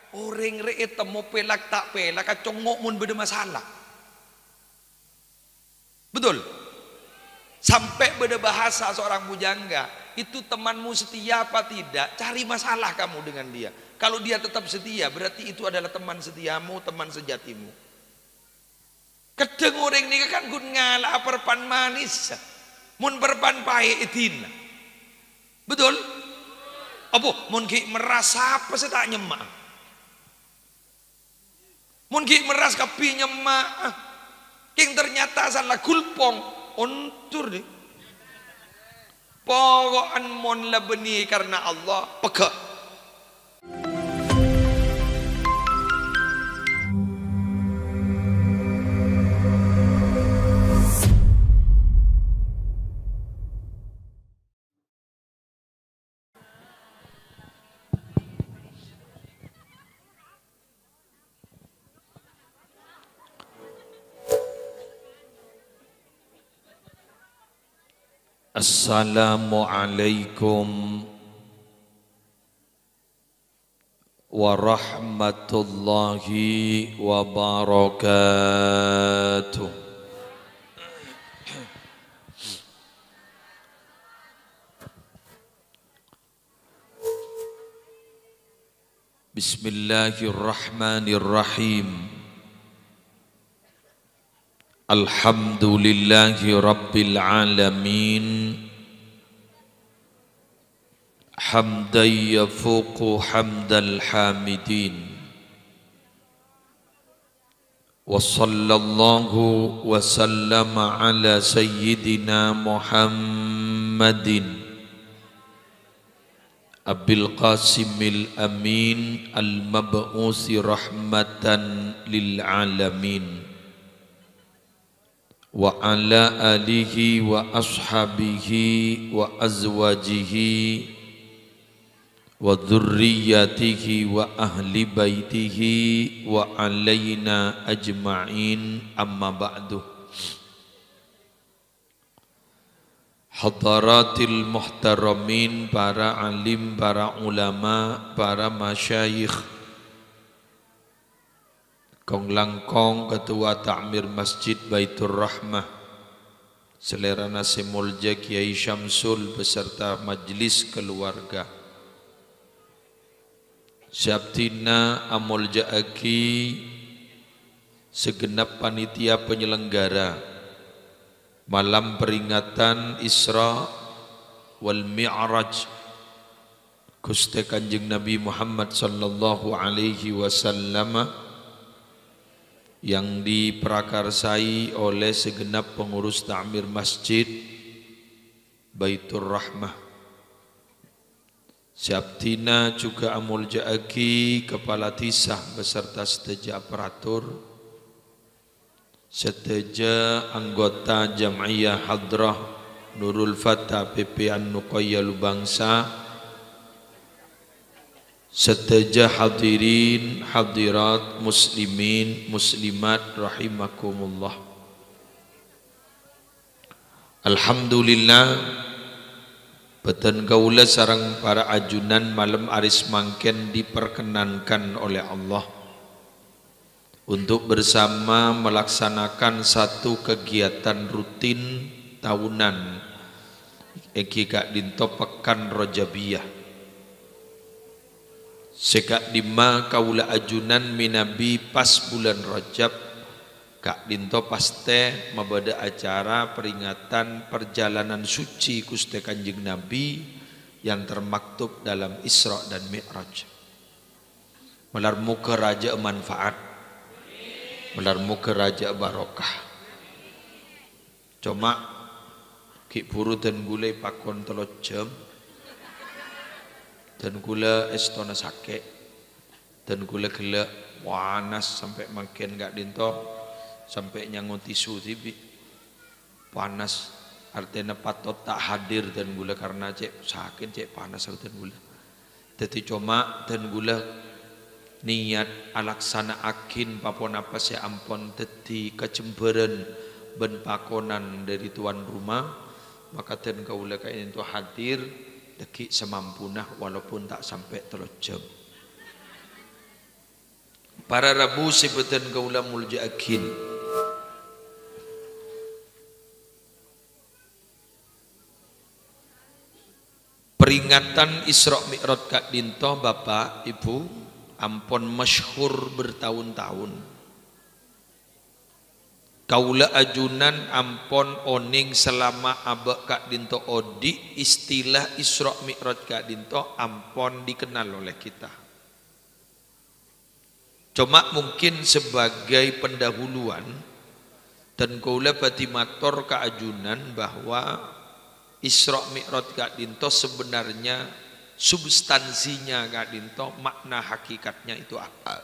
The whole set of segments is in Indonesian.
Orang re temu pelak tak pelak kacongok mun beda masalah. Betul? Sampai beda bahasa seorang bujangga, itu temanmu setia apa tidak? Cari masalah kamu dengan dia. Kalau dia tetap setia, berarti itu adalah teman setiamu, teman sejatimu. Kadang orang ini kan gun ngalah perpan manis, mun perpan pahit itin. Betul? Apa? Mun ki merasa apa sih tak nyemak? Mun ki meras kapi nyemak, king ternyata salah gulpong, ontur deh. Pokoknya mon la beni karena Allah peka. Assalamualaikum warahmatullahi wabarakatuh. Bismillahirrahmanirrahim. Alhamdulillahi rabbil alamin. Hamdan yafuqu hamdal hamidin. Wa sallallahu wa sallama ala sayyidina Muhammadin Abil Qasimil Amin al-mab'usi rahmatan lil alamin. Wa ala alihi wa ashabihi wa azwajihi wa dzurriyyatihi wa ahli baitihi wa alaina ajma'in, amma ba'du. Hadaratil muhtaramin, para alim, para ulama, para masyayikh, Kong Langkong, Ketua Ta'mir Masjid Baitur Rahmah, Selera Nasi Mulja Kiai Syamsul beserta majlis keluarga, Syabtina Amul Ja'aki, segenap panitia penyelenggara malam peringatan Isra wal Mi'raj Gusti Kanjeng Nabi Muhammad sallallahu alaihi wasallam, yang diprakarsai oleh segenap pengurus Ta'mir Masjid Baitur Rahmah. Syabtina juga Amul Ja'aki, Kepala Tisah beserta seteja aparatur, seteja anggota Jam'iyah Hadrah Nurul Fatah PP An-Nuqayyah Lubangsa, seteja hadirin hadirat muslimin muslimat rahimakumullah. Alhamdulillah, beten kaula sareng para ajunan malam aris mangken diperkenankan oleh Allah untuk bersama melaksanakan satu kegiatan rutin tahunan Eki Kak Dinto Pekan Rajabiyah. Sekak dima kaula ajunan minabi pas bulan Rajab, Kak Dinto paste mabada acara peringatan perjalanan suci Gusti Kanjeng Nabi yang termaktub dalam Isra dan Mi'raj. Melar muka raja manfaat, melar muka raja barokah. Cuma ki puru dan gulai pakon telot jam, dan gula estona sake, dan gula gela panas sampai makin gak dinto sampai nyangun tisu tibi panas, artinya patot tak hadir dan gula karena cek sakit cek panas dan gula. Jadi cuma dan gula niat alaksana akin papon apa saya ampon teti kecemberan ben pakonan dari tuan rumah, maka dan gula kain itu hadir deki semampunah walaupun tak sampai 3 jam. Para Rabu sebutan kaula muljakin. Peringatan Isra Mi'raj Kak Dinto Bapak Ibu ampun masyhur bertahun-tahun. Kaula ajunan ampun oning selama abak Kak Dinto odi istilah Isra Mi'raj Kak Dinto ampun dikenal oleh kita. Cuma mungkin sebagai pendahuluan dan kaula batimator keajunan bahwa Isra Mi'raj Kak Dinto sebenarnya substansinya Kak Dinto, makna hakikatnya itu apa?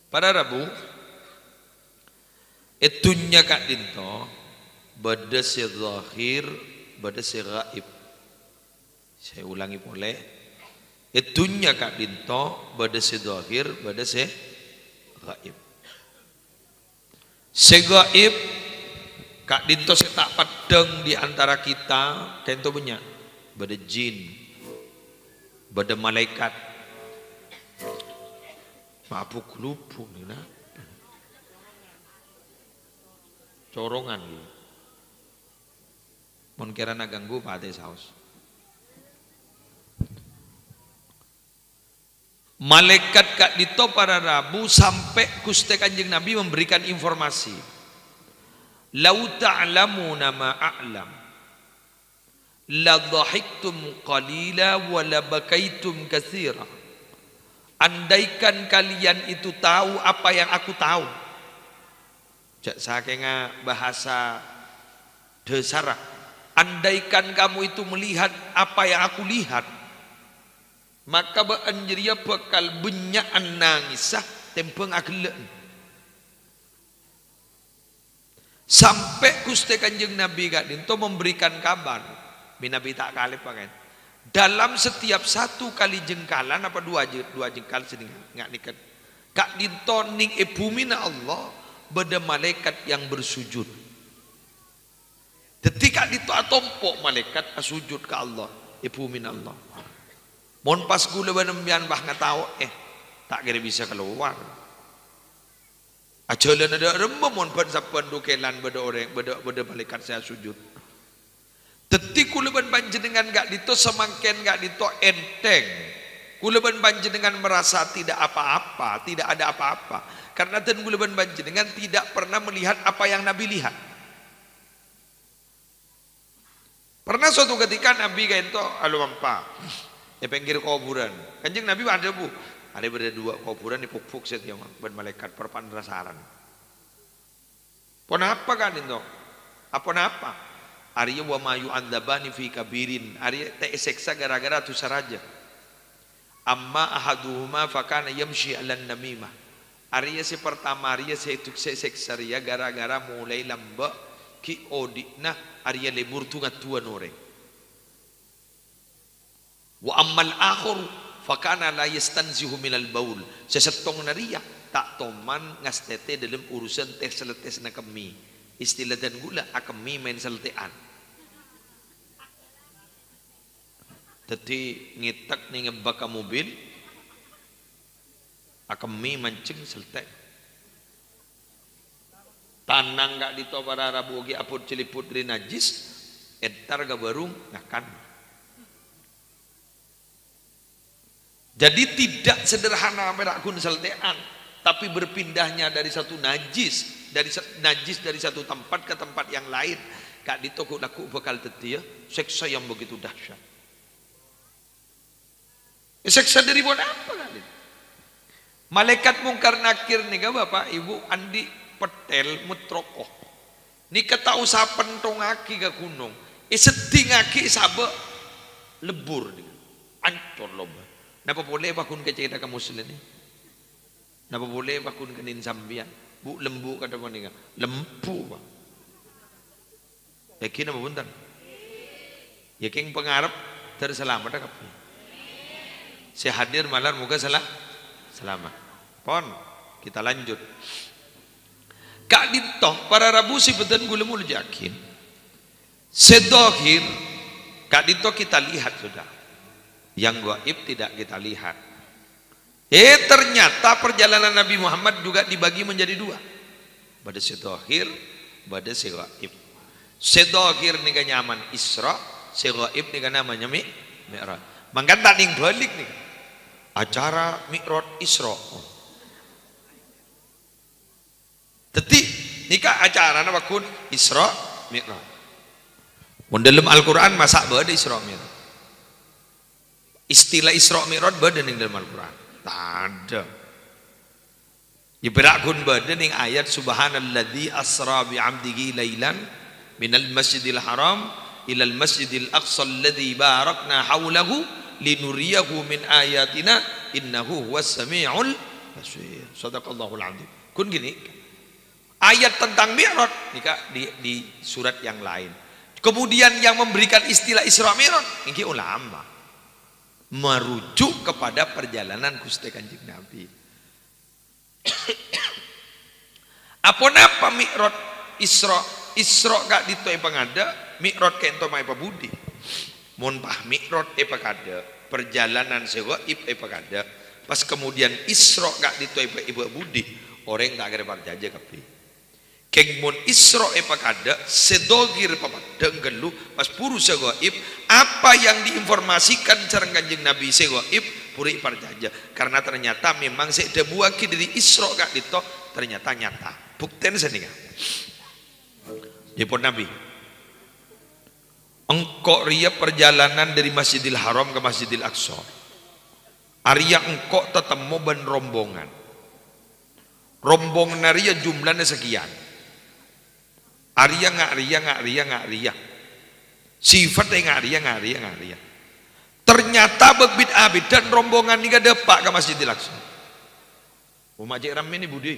Para Rabu itunya Kak Dinto bada si zahir, bada si gaib. Saya ulangi boleh. Itunya Kak Dinto bada si zahir, bada si gaib. Si gaib Kak Dinto tak padeng di antara kita, Dinto punya bada jin, bada malaikat. Mabuk lupuk ni nak. Corongan ni. Mon kira nak ganggu pada saus. Malaikat Kak Dinto para Rabu sampai Gusti Kanjeng Nabi memberikan informasi. Lau ta'lamuna ma a'lam la dhahiktum qalila wa la bakaitum katsira. Andaikan kalian itu tahu apa yang aku tahu. Jak sakenga bahasa desara. Andaikan kamu itu melihat apa yang aku lihat, maka beanjeria bakal benyaan nangisah tempeng agelek. Sampai Gusti Kanjeng Nabi Kak Dinto memberikan kabar, Nabi tak kalip pakai. Dalam setiap satu kali jengkalan apa dua jengkal sedih nggak nikat. Kak Dinto ning bumi na Allah beda malaikat yang bersujud. Ketika Dinto atompok malaikat sujud ke Allah, bumi na Allah. Mon pas gula benembian bah ngatau tak kira bisa keluar. Ajalan ada rememon pada pendukelan beda orang beda malaikat saya sujud. Detik kuleban panjenengan gak dito semangken gak dito enteng. Kuleban panjenengan merasa tidak apa-apa, tidak ada apa-apa. Karena dan kuleban panjenengan tidak pernah melihat apa yang Nabi lihat. Pernah suatu ketika Nabi kaito alumampa di pinggir kuburan. Kanjeng Nabi ada bu. Ada berdua kuburan di pupuk setiap ban malaikat perpandrasaran. Pon apa kan itu? Apa napa? Arya wa mayu andabani fi kabirin. Arya tak seksa gara-gara tu saraja. Amma ahaduhuma fakana yamshi ala namimah. Arya si pertama Arya si itu seksa ria gara-gara mulai lamba ki odikna Arya lebur tu ngatua nore. Wa ammal akhir fakana la yastanzihu minal baul. Sesetong naria tak toman ngastete dalam urusan teh seletes na kami. Istilah dan gula akemi main seletean. Tadi ngitak ni ngebaka mobil akemi mancing seletek. Tanang gak ditobara Rabu ogi aput ciliput dari najis entar gabarung ngakan. Jadi tidak sederhana merakun seltean, tapi berpindahnya dari satu najis dari satu tempat ke tempat yang lain. Kak di toko laku bakal tetia seksa yang begitu dahsyat. Seksa dari buat apa kali? Malaikat mungkar nakir nih Bapak Ibu Andi petel mutrokoh. Nih kata usah pentongaki ke gunung. Sedingaki sabe lebur nih. Ancur loba. Napa boleh bakun kecita kamu muslim ni? Napa boleh bakun kenin sambian? Bu lembu kata kau ni lembu pak. Yakin apa buntan? Yakin pengarap terselamat tak apa? Saya hadir malam moga selamat. Pon kita lanjut. Kak Dinto para Rabu si beten gula mulu yakin. Sedohir Kak Dinto kita lihat sudah. Yang gaib tidak kita lihat. Ternyata perjalanan Nabi Muhammad juga dibagi menjadi dua. Bada sedohir, bada segaib. Sedohir ni kan nyaman Isra, segaib ni kan namanya Mi'raj. Mangkan tak ning balik nih. Acara Mi'raj Isra. Tetik nikah acara nama kun Isra Mi'raj. Mun dalam Al-Qur'an masak bada Isra Mi'raj. Istilah Isra Mi'raj bada ning dalam Al-Qur'an. Tak ada. Ibarat kun bada ning ayat subhanalladzi asra bi 'abdihi lailan minal masjidil haram ilal masjidil aqsa alladzi barakna haulahu linuriyahu min ayatina innahu huwas samiul basir. Shadaqallahul azim. Kun gini. Ayat tentang Mi'raj di surat yang lain. Kemudian yang memberikan istilah Isra Mi'raj ini ulama merujuk kepada perjalanan Gusti Kanjeng Nabi. Apa Mi'raj Isra gak ditoy pangada, Mi'raj ke ento mai pabudi. Mun pah Mi'raj kada, perjalanan segaib kada. Pas kemudian Isra gak ditoy ibu budi, orang tak kira parjaja kapi. Keng mun Isra kada, sedogir papadeng gelu pas puru segaib, apa yang diinformasikan sareng Kanjeng Nabi segaib puri parjaja. Karena ternyata memang sedebuaki dari Isra gak dito ternyata nyata. Bukten seninga. Jepun Nabi. Engkau ria perjalanan dari Masjidil Haram ke Masjidil Aqsa. Arya engkau tetemu ben rombongan. Rombongan ria jumlahnya sekian. Arya ngak ria. Sifatnya ngak ria. Ternyata begbit abid dan rombongan ini gak depak ke Masjidil Aqsa. Umat cik ram ini budi.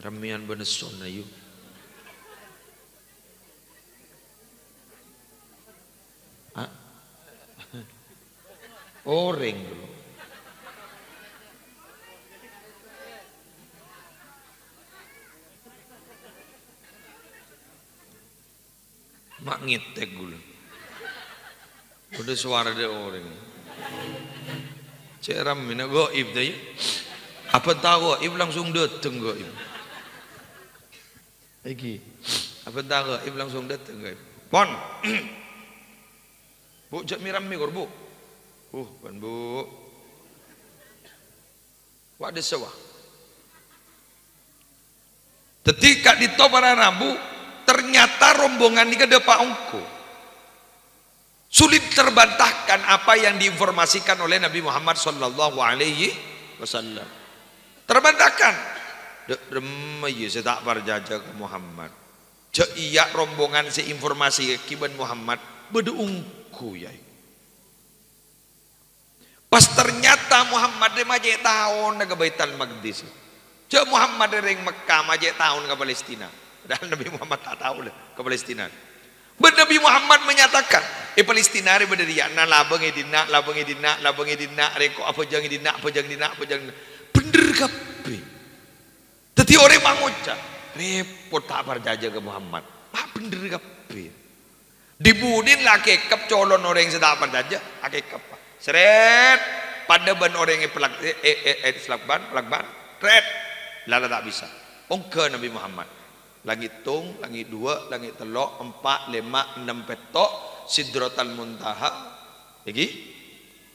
Ramian beneson ayu. Oreng dulu. Mak ngitek dulu. Udah suara dia orang. Cik Ramina goib dah ya. Apa tahu goib langsung datang goib. Lagi. Apa tahu goib langsung datang goib. Pon. Bu cak miram mi bu. Pan bu. Wak ada sawah. Ketika di Tobara Rabu, ternyata rombongan ini ada Pak Ongko. Sulit terbantahkan apa yang diinformasikan oleh Nabi Muhammad sallallahu alaihi wasallam. Terbantahkan. Dek remaja saya tak berjaja ke Muhammad. Cek iya rombongan seinformasi kiban Muhammad beda ungku ya. Pas ternyata Muhammad dia majek tahun ke Baitul Maqdis. Cek Muhammad dari Mekah majek tahun ke Palestina. Padahal Nabi Muhammad tak tahu lah ke Palestina. Nabi Muhammad menyatakan, Palestina re berdiri na labang edina reko apa jangan dina. Bener kape. Tetapi orang manguca repot tak berjaja ke Muhammad. Bener kape. Dibudin lah kekep colon orang yang sedang berjaja, kekep. Seret pada ban orang yang pelakban, red lala tak bisa. Ongke Nabi Muhammad. Langit tung, langit dua, langit telok, 4, 5, 6 petok, Sidratal Muntaha, lagi,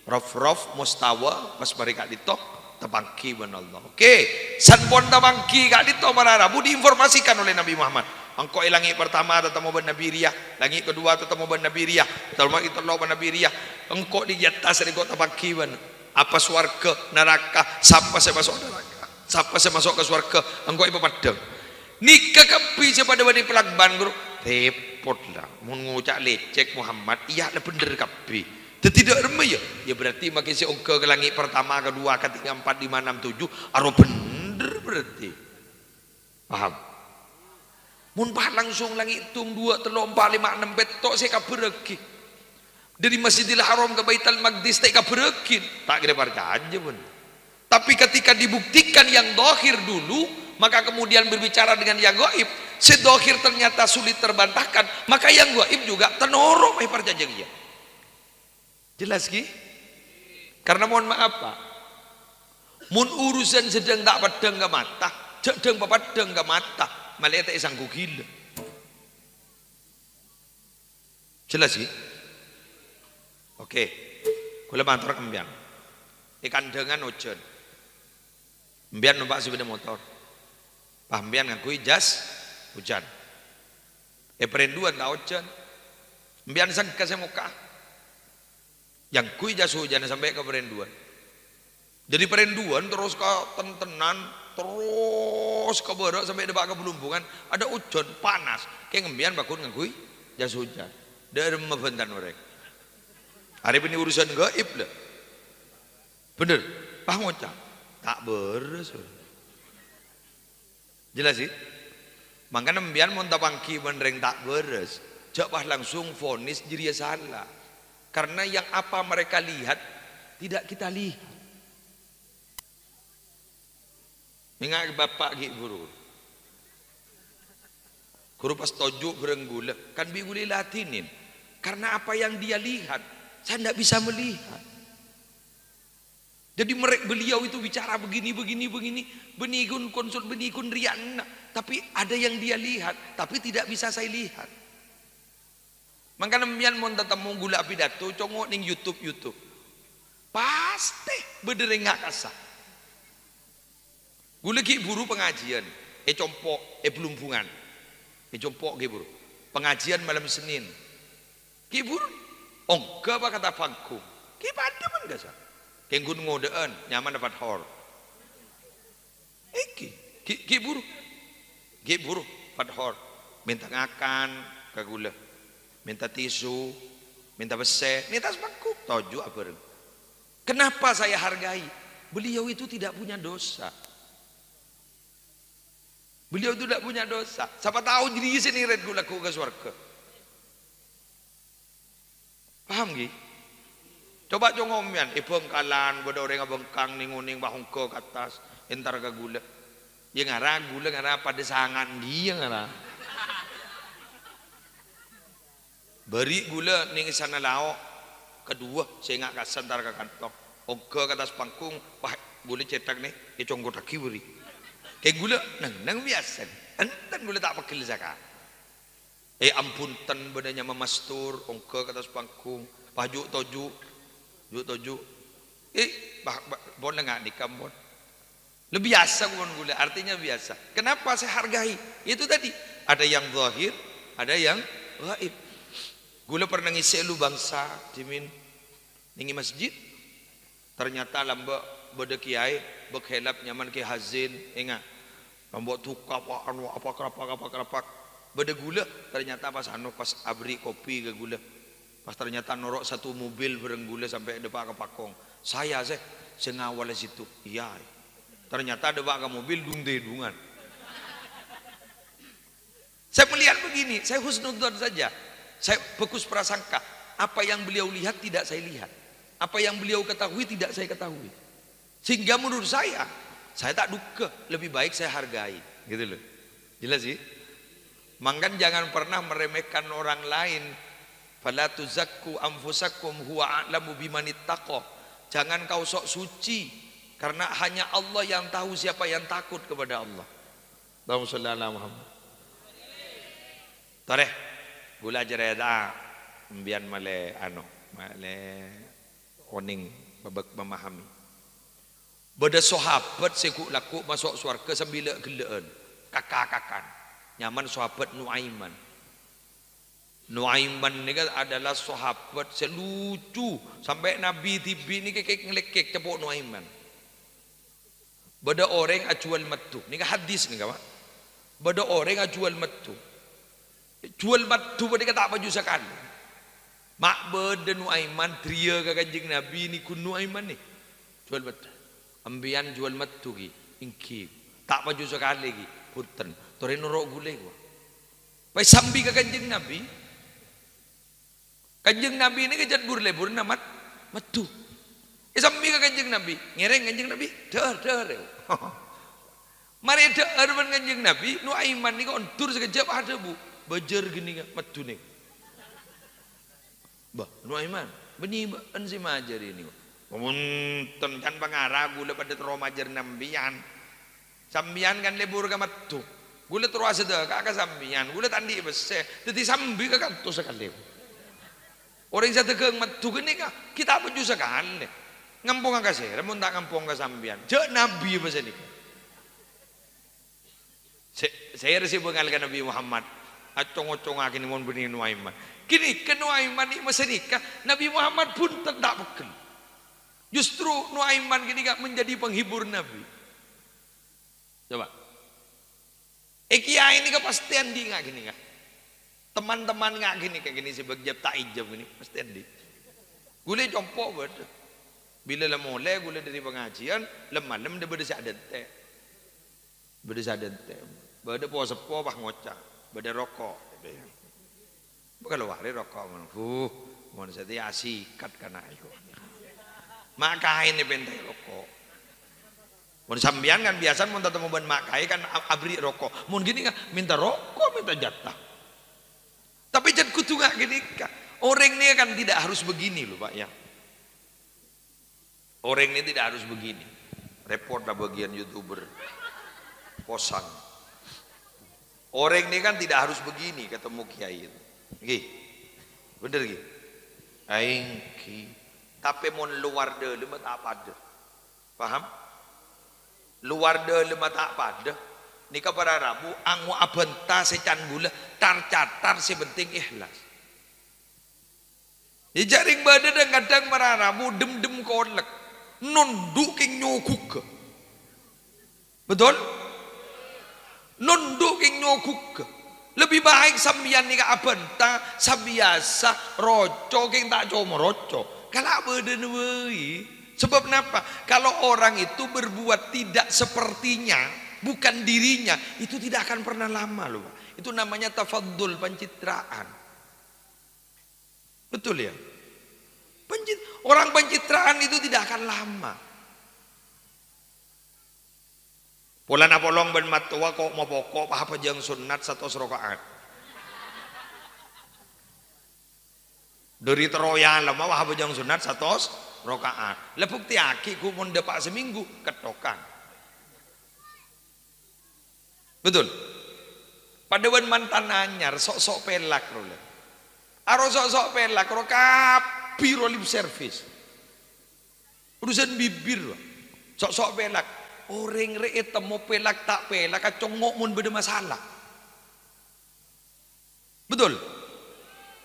Raf Mustawa, pas mereka ditok, tabangki Allah. Oke, sanpon tabangki kak ditok mararabu diinformasikan oleh Nabi Muhammad. Engkau langit pertama tetemu ban Nabi Riyah, langit kedua tetemu ban Nabi Riyah, langit telok ban Nabi Riyah. Engkau di atas engkau tabangki ban. Apa swarga, neraka, siapa saya masuk neraka, siapa saya masuk ke swarga, engkau ibu padang. Nikah kepi pada bani pelakban guru repot lah mengucap lecek Muhammad iya lah bener kepi tidak remeh ya berarti makin si ongke ke langit pertama kedua ketiga 4 5 6 7 aro bener berarti paham mun pah langsung langit tung 2 3 4 5 6 petok saya kabereki dari Masjidil Haram ke Baitul Maqdis tak kabereki tak kira aja pun tapi ketika dibuktikan yang dohir dulu maka kemudian berbicara dengan yang gaib sedohir ternyata sulit terbantahkan, maka yang gaib juga tenorok perjanjian dia. Jelas ki? Karena mohon maaf Pak, mun urusan sedang tak padang ke mata, sedang padang ke mata, malah tak sanggup gila. Jelas ki? Oke, kula matur kembian. Ikan dengan ojen. Mbian numpak sepeda motor. Pambian ngakui jas hujan. Perenduan tak hujan. Mbian sang kasih muka. Yang kui jas hujan sampai ke perenduan. Jadi perenduan terus ke tentenan, terus ke berok sampai depan ke Belumpungan. Ada hujan panas. Kayak ngembian bakun ngakui jas hujan. Dari membentan mereka. Hari ini urusan gaib lah. Bener, paham ngocak? Tak beres. Jelas sih? Makanya mbian mun tapangki menreng tak beres, jawab langsung vonis diri salah. Karena yang apa mereka lihat tidak kita lihat. Ingat bapak ki guru. Guru pas tojuk berenggula, kan biguli latinin. Karena apa yang dia lihat, saya tidak bisa melihat. Jadi beliau itu bicara begini, benikun konsul, benikun riana. Tapi ada yang dia lihat, tapi tidak bisa saya lihat. Makanya mian mau tetemu gula pidato, congok ning YouTube. Pasti bederengak kasar. Gula ki buru pengajian, compok, Belumpungan. Compok ki buru. Pengajian malam Senin. Ki buru, ongga apa kata pangku. Ki pada man kasar. Kenggun ngodaan nyaman dapat hor. Ki buru dapat hor. Minta ngakan ke gula, minta tisu, minta bese, minta sepangku. Toju apa? Kenapa saya hargai? Beliau itu tidak punya dosa. Beliau itu tidak punya dosa. Siapa tahu jadi sini red gula ku ke surga. Paham gak? Coba jongomian, bengkalan, bodoh orang bengkang ninguning bahungko ke atas, entar ke gula. Ya ngara gula ngara pada sangan dia ngara. Beri gula ning sana lao. Kedua saya nggak kasih entar ke kantong. Ongke ke atas pangkung, wah gula cetak nih, conggo taki beri. Kayak gula nang biasa. Enten gula tak pakil zakat. Ampun ten badannya memastur, ongke ke atas pangkung, paju toju. Bon nggak di kampung. Lebih biasa bukan gula, artinya biasa. Kenapa saya hargai? Itu tadi ada yang zahir, ada yang gaib. Gula pernah ngisi lu bangsa dimin ningi masjid. Ternyata lamba beda kiai bekhelap nyaman ke hazin, ingat. Lamba tukap apa kerapak. Beda gula ternyata pas abri kopi ke gula. Pas ternyata norok satu mobil berenggula sampai depan ke Pakong. Saya ngawal situ. Iya. Ternyata depan ke mobil dung-dedungan. Saya melihat begini, saya husnudzon saja. Saya fokus prasangka. Apa yang beliau lihat tidak saya lihat. Apa yang beliau ketahui tidak saya ketahui. Sehingga menurut saya tak duka. Lebih baik saya hargai. Gitu loh. Jelas sih? Mangkan jangan pernah meremehkan orang lain. Fala tuzakku anfusakum huwa a'lamu bimanittaqa. Jangan kau sok suci karena hanya Allah yang tahu siapa yang takut kepada Allah. Allahumma shalli ala Muhammad. Tare gula jereda mbian male oning babak memahami. Beda sahabat seku laku masuk surga sambil geleen kakak-kakan. Nyaman sahabat Nuaiman ini kan adalah sahabat selucu sampai Nabi tibi ini kayak ngelekek cepok Nuaiman. Beda orang ajual metu. Ini kan hadis nih kawan. Beda orang ajual metu. Jual metu pada tak baju sekali. Mak beda Nuaiman tria ke kanjeng Nabi ini kun Nuaiman nih. Jual metu. Ambian jual metu ki. Ingki. Tak baju sekali ki. Punten. Tore norok gule gua. Pai sambi ke kanjeng Nabi. Kanjeng Nabi ini kejat lebur namat metu. Sambil ke kanjeng Nabi, ngereng kanjeng Nabi, der. Mari ada arwan Kanjeng Nabi, Nuaiman nih kontur sekejap ada bu, bajar gini kan, metu nih. Bah, Nuaiman, benih ensi majar ini. Munten kan pengarah gula pada teromajar nambian, sambian kan lebur ke metu. Gula terus ada kakak sambian, gula tandi besar, jadi sambi kakak tu sekali. Orang saya tegang metu gini kah, kita pun juga sekali. Ngampung agak sih, namun tak ngampung ke sambian. Jek Nabi besar ni. Saya rasa mengalihkan Nabi Muhammad acong-acong akin mon benih Nuaiman kini ke Nuaiman ni masa nikah Nabi Muhammad pun tak bekal justru Nuaiman kini gak menjadi penghibur Nabi coba kiai ini kepastian di gak gini gak teman-teman gak gini kayak gini sebagai tak ijab gini pastian di gule jompo beda bila mulai gule dari pengajian lemah dia berdesa dente berdesa dente bada po sepo bah ngocak bada rokok bukan wari rokok mon setia asikat kana iku makai ini pentai rokok mon sambian kan biasa mon tetemu ban makai kan abri rokok mon gini kan minta rokok minta jatah tapi jangan kutu gak gini kan orang ini kan tidak harus begini loh pak ya orang ini tidak harus begini repot lah bagian YouTuber posang orang ini kan tidak harus begini ketemu kiai itu. Gih. Bener gih. Aing ki. Tapi mon luar de lima tak pada. Paham? Luar de lima tak pada. Nika para Rabu angu abenta secan gula tar sebenting ikhlas. Di jaring badan dan kadang para Rabu dem kolek. Nunduk king nyokuk. Betul? Nunduk ing nyokuk lebih baik sambian ni ka abenta sabiasa roco king tak cuma roco kalau beden wei sebab kenapa kalau orang itu berbuat tidak sepertinya bukan dirinya itu tidak akan pernah lama loh itu namanya tafaddul pencitraan betul ya orang pencitraan itu tidak akan lama. Pola napolong ben matua kok mau pokok apa jang sunat 100 rakaat. Dari teroyan lama apa jang sunat 100 rakaat. Lah bukti aki ku mun depak seminggu ketokan. Betul. Padewan mantan anyar sok-sok pelak role. Aro sok-sok pelak ro kapi ro lip service. Urusan bibir sok-sok pelak. Orang reet temu pelak tak pelak kacongok mun beda masalah. Betul.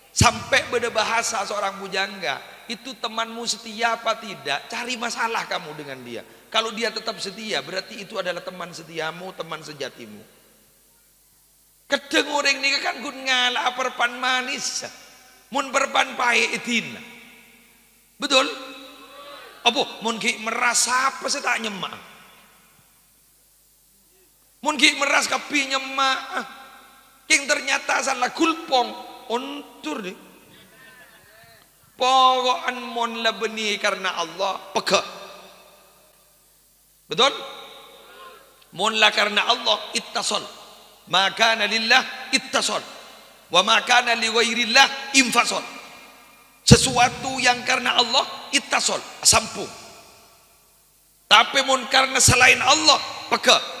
Sampai beda bahasa seorang bujangga, itu temanmu setia apa tidak? Cari masalah kamu dengan dia. Kalau dia tetap setia, berarti itu adalah teman setiamu, teman sejatimu. Kedeng orang ini kan gun ngalah perpan manis, mun perpan pae itin. Betul? Apa? Mun ki merasa apa saya tak nyemak. Mungkin meras kapinya mak, king ternyata salah kulpong, ontur deh. Pokoknya mon la benih karena Allah peka. Betul? Mon la karena Allah ittasal. Maka lillah ittasal. Wa maka li ghairillah infasal. Sesuatu yang karena Allah ittasal, sambung. Tapi mon karena selain Allah peka.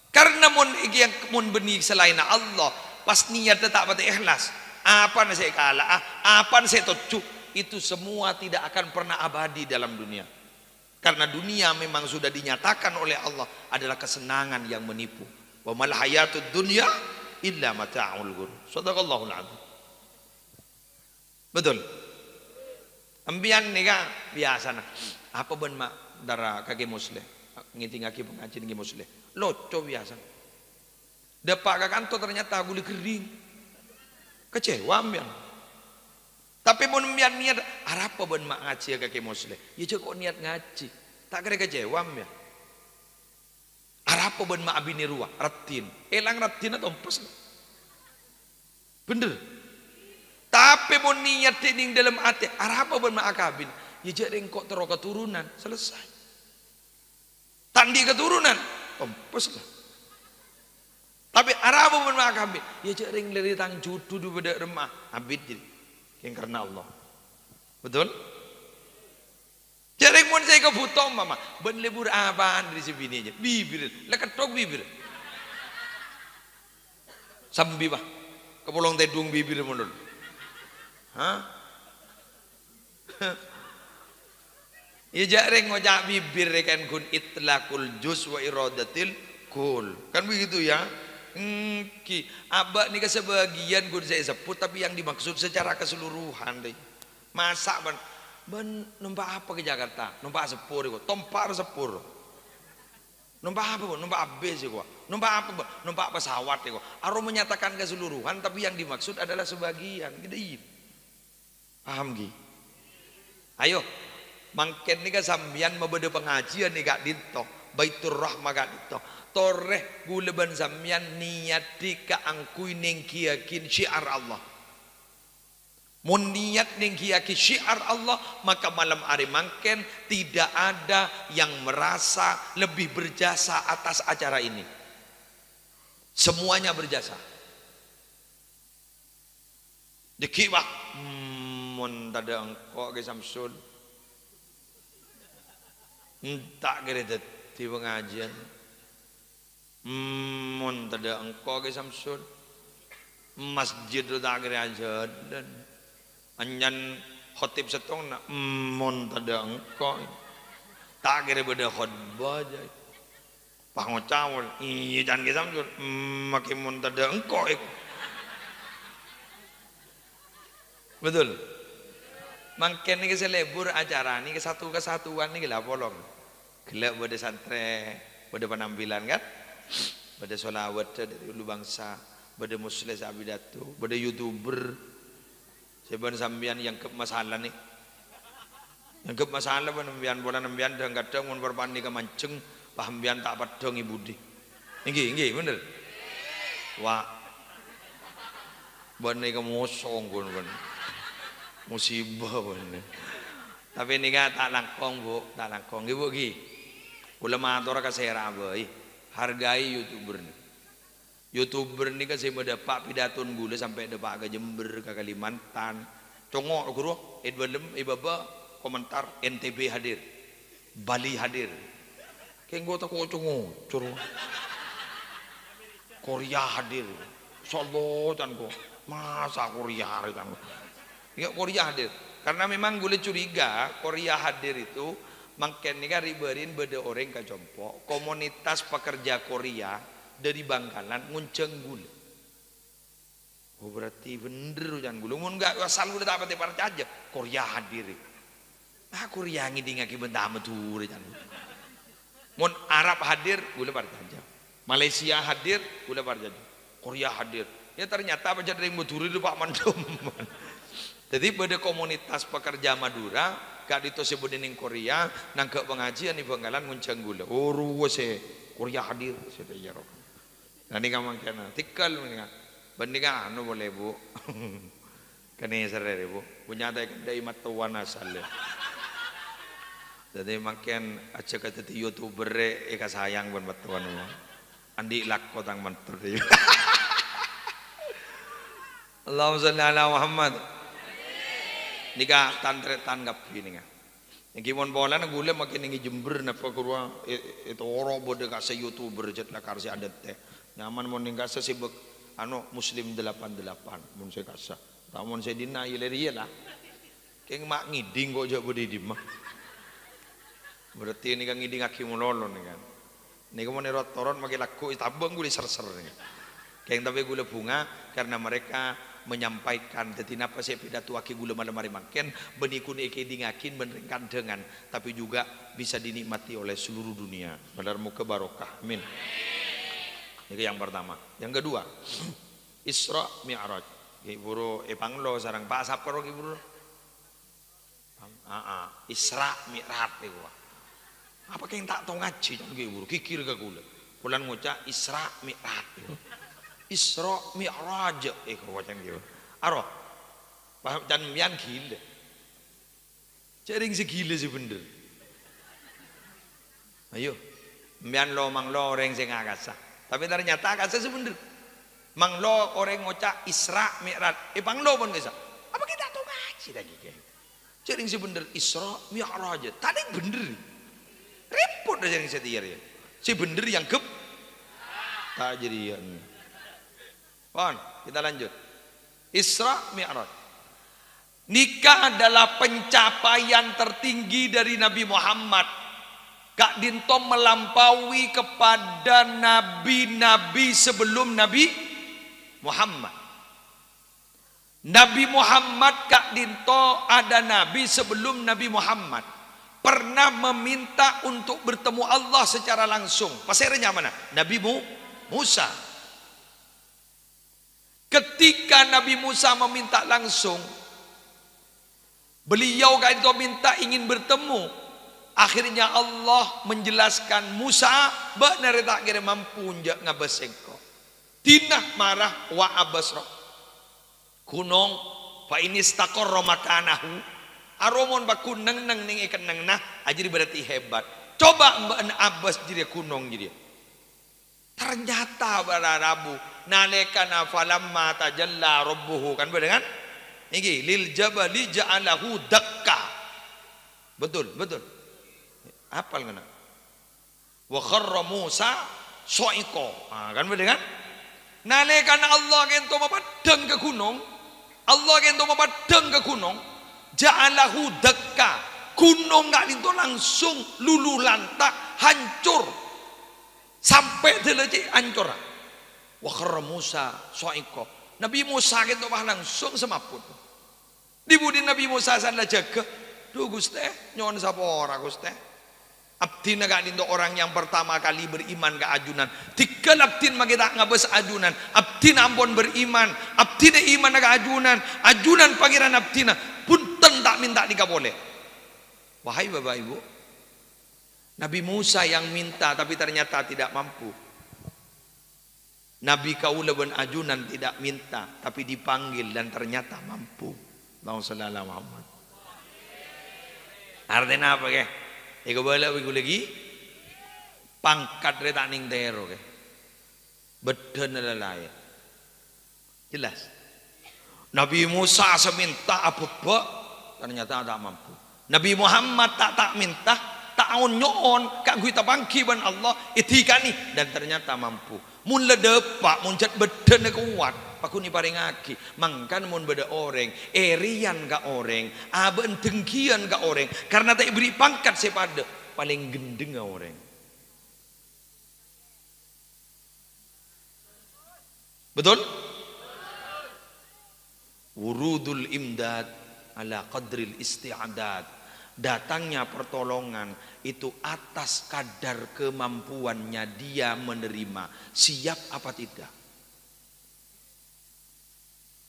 Karena mun benih selain Allah pas niat tak pada ikhlas apa yang saya kalah apa yang saya tuju itu semua tidak akan pernah abadi dalam dunia karena dunia memang sudah dinyatakan oleh Allah adalah kesenangan yang menipu wa mal hayatud dunya illa mata'ul ghurur sadaqallahul azim betul ambian nih kan biasa nah apa ben mak darah kaki muslim ngiting kaki pengajian ngi muslim loco biasa depak ke kantor ternyata guli kering kecewa ambian tapi mau niat harap apa ben mak ngaji kaki muslim ya kok niat ngaji tak kira kecewa ambian harap apa ben mak abini ruah ratin elang ratin atau empes bener tapi mau niat ning dalam hati harap apa ben mak akabin ya jadi kok terok keturunan selesai tandi keturunan Pempes lah. Tapi Arabu pun makan bi. Ya cering dari tang judu du beda remah. Abid jadi. Yang karena Allah. Betul? Cering pun saya kebutuh mama. Ben lebur apaan dari sini aja. Bibir. Leketok bibir. Sambi bah. Kepulong tedung bibir mundur. Hah? Ya jareng ngojak bibir kan kun itlaqul juz wa iradatil kul. Kan begitu ya? Abah ni ke sebagian kun saya sebut tapi yang dimaksud secara keseluruhan deh. Masa ben numpak apa ke Jakarta? Numpak sepur kok. Tompar sepur. Numpak apa kok? Numpak bis kok. Numpak apa kok? Numpak pesawat kok. Arum menyatakan keseluruhan tapi yang dimaksud adalah sebagian. Gitu. Paham Gi? Ayo. Mangken ni ka sambian mabede pengajian ni kak dinto. Baitur rahmah kak dinto. Toreh guleban sambian niati ka angkui ning kiyakin syiar Allah. Mun niat ning kiyakin syiar Allah, maka malam hari mangken tidak ada yang merasa lebih berjasa atas acara ini. Semuanya berjasa. Deki wak mun tada engko ke Samsul. Tak kira di pengajian. Mun tada engko ke Samsul. Masjid tak kira aja dan anyan khotib setong nak mun tada engko. Tak kira beda khutbah aja. Pangocawul iya jangan ke Samsul. Makin mun tada engko. Betul. Mangken ni selebur acara ni kesatuan ni gila polong. Gelap pada santre, pada penampilan kan? Pada solawat dari ulu bangsa, pada muslim abidatu, pada YouTuber. Sebenarnya sambian yang ke masalah ni. Yang ke masalah penambian bola nambian dan kadang mun berbanding ke mancing, pahambian tak padang ibu di. Ingi bener. Wah. Bani ke mosong pun bener. Musibah bener. Tapi ini kan tak langkong bu, tak langkong ibu gi. Ulama atur kasera boy, hargai YouTuber ni. YouTuber ni kan saya mendapat pidaton gula sampai dapat ke Jember ke Kalimantan. Congok guru, Edwalem, ibaba komentar NTB hadir, Bali hadir. Kayak gue tak congok, curu. Korea hadir, Solo dan gue masa Korea kan. Ya Korea hadir karena memang gue curiga Korea hadir itu mangken ni kan riberin beda orang ke jompo komunitas pekerja Korea dari Bangkalan ngunceng gule. Oh berarti bener jangan gule mun enggak asal udah dapat aja Korea hadir. Ah Korea ngiding aki bentah metur jangan. Mun Arab hadir gule aja. Malaysia hadir gule aja. Korea hadir. Ya ternyata apa jadi yang metur itu Pak Mandom. Jadi pada komunitas pekerja Madura, gak ditosebut di Korea, nangkep pengajian di Bangkalan nguncang gula. Oh ruwes Korea hadir, saya jawab. Nanti kamu kena tikal mendingan, bandingan anu boleh bu, kene seret bu, punya ada kedai matuan asal. Jadi makin aja kata YouTuber eka sayang pun matuan bu, andi lakko tang mantur. Allahumma sholli ala Muhammad. Nika tantret tanggap ini kan. Yang kimon bola na gula makin ingi Jember na pakurwa itu orang bodoh kasih YouTuber jet lah karsi adat teh. Nyaman mon ningkasa sibuk ano Muslim 88 mon saya kasa. Tamun saya dina ileri lah. Keng mak ngiding kok jauh bodi di mah. Berarti ini kan ngiding aki mulolon nih kan. Nika mon erot toron makin laku tabang gula ser-ser nih. Keng tapi gula bunga karena mereka menyampaikan jadi napa saya pidato aki gula malam hari makin benikun eke dingakin meneringkan dengan tapi juga bisa dinikmati oleh seluruh dunia benar muka barokah amin. Ini yang pertama. Yang kedua Isra Mi'raj iburu panglo sarang pak saparo iburu Isra Mi'raj itu apa yang tak tahu ngaji jangan iburu kikir ke gula bulan ngucap Isra Mi'raj Isra Mi'raj kau macam gitu. Aro, paham dan mian gila. Cering segila sih bener. Ayo, Mbian lo mang lo orang sing agasa. Tapi ternyata agasa sebener. Mang lo orang ngocak Isra Mi'raj. Pang lo pun kisah. Apa kita tuh ngaji lagi kayak. Jadi sebener Isra Mi'raj. Tadi bener. Repot aja yang setir ya. Si bener yang gep. Tak jadi ya. Pon, kita lanjut. Isra Mi'raj. Nikah adalah pencapaian tertinggi dari Nabi Muhammad. Kak Dinto melampaui kepada nabi-nabi sebelum Nabi Muhammad. Nabi Muhammad, Kak Dinto, ada nabi sebelum Nabi Muhammad. Pernah meminta untuk bertemu Allah secara langsung. Pasirnya mana? Nabi Musa. Ketika Nabi Musa meminta langsung, beliau Kak Dinto minta ingin bertemu. Akhirnya Allah menjelaskan Musa benar tak kira mampu njak ngabesengko. Tinah marah wa abasra. Gunung fa ini istaqarra makanahu. Aromon ba kuneng nang ning ikan nang nah ajri berarti hebat. Coba mbak Abbas jadi gunung jadi. Ternyata pada Rabu nalekana falamma tajalla rabbuhu kan benar kan? Niki lil jabali ja'alahu dakka. Betul, betul. Apal kena. Wa kharra Musa soiko. Kan betul kan? Nalekan Allah kento mapadang ke gunung. Allah kento mapadang ke gunung. Ja'alahu dakka. Gunung gak lintu langsung lulu lantak hancur. Sampai deleci hancur. Wa kharra Musa soiko. Nabi Musa kento langsung semaput. Dibudi Nabi Musa sana jaga. Duh Gusti, nyon sapa ora Gusti? Abdina gak dindo orang yang pertama kali beriman ke ajunan. Tiga abdin magita ngabes ajunan. Abdina ampun beriman. Abdina iman ke ajunan. Ajunan pangeran abdina punten tak minta dikabole. Wahai Bapak Ibu, Nabi Musa yang minta tapi ternyata tidak mampu. Nabi kaula ben ajunan tidak minta tapi dipanggil dan ternyata mampu. Allahumma shalli ala Muhammad. Artinya apa ke? Iko bala wiku lagi pangkat reta ning tero ke. Beden lalai. Jelas. Nabi Musa seminta abebek ternyata tak mampu. Nabi Muhammad tak minta, tak nyoon kak gue tapangki ban Allah itikani dan ternyata mampu. Mun ledepak mun jat beden kuat. Pakuni paringaki mangkan mun beda orang erian ka orang aben dengkian ka orang karena tak beri pangkat sepada paling gendeng ka orang. Betul? Wurudul imdad ala qadril isti'adad. Datangnya pertolongan itu atas kadar kemampuannya dia menerima. Siap apa tidak?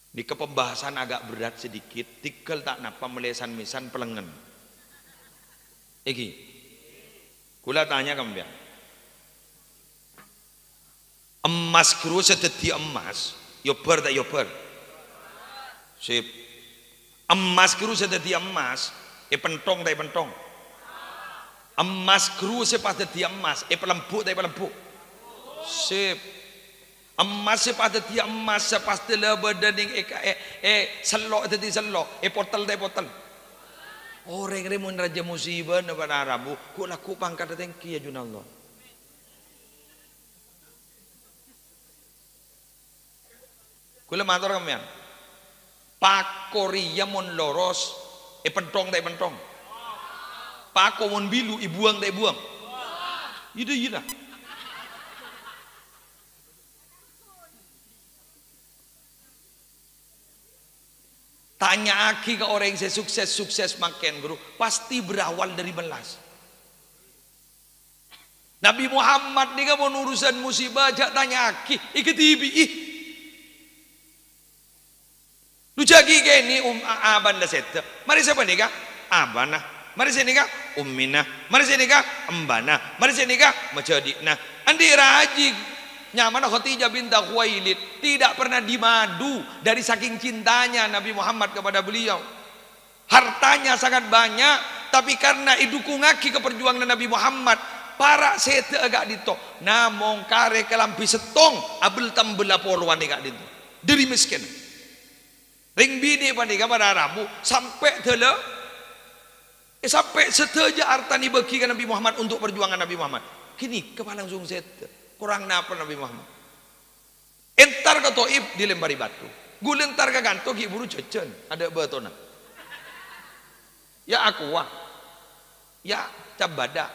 Di kepembahasan agak berat sedikit, tikel tak napa melesan misan pelengen. Iki, kula tanya kamu ya. Emas kru sedeti emas, yober tak yober. Sip. Emas kru sedeti emas, pentong tak pentong. Emas kru sepadeti emas, pelempuk tak pelempuk. Sip. Emas sepada dia emas sepasti lebih dari selok tadi selok portal tadi portal. Orang remun raja musibah pada Arabu, ku laku pangkat tengki ya junallah. Kula matur kamian. Pakoria mon loros pentong tadi pentong. Pako mon bilu ibuang tadi buang. Ida ida. Tanya aki ke orang yang sukses makin guru pasti berawal dari belas. Nabi Muhammad ni kan mau urusan musibah jak tanya aki ikutibi ih. Lu jagi ke ni aban dah set. Mari siapa ni kah? Abana. Mari sini kah? Ummina. Mari sini kah? Embana. Mari sini kah? Majadina. Andi raji. Nyaman Khadijah binti Khuwailid tidak pernah dimadu dari saking cintanya Nabi Muhammad kepada beliau. Hartanya sangat banyak, tapi karena idukungaki keperjuangan Nabi Muhammad, para sete agak dito namong kare kelampi setong abel tambel laporuan agak dito dari miskin ring bini panika pada Rabu sampai tele sampai seteja artani bagi Nabi Muhammad untuk perjuangan Nabi Muhammad kini kepala langsung sete kurang napa Nabi Muhammad entar ke Toib dilempari batu gulentar ke kanto ki buru cecen ada batona ya aku wah ya cabada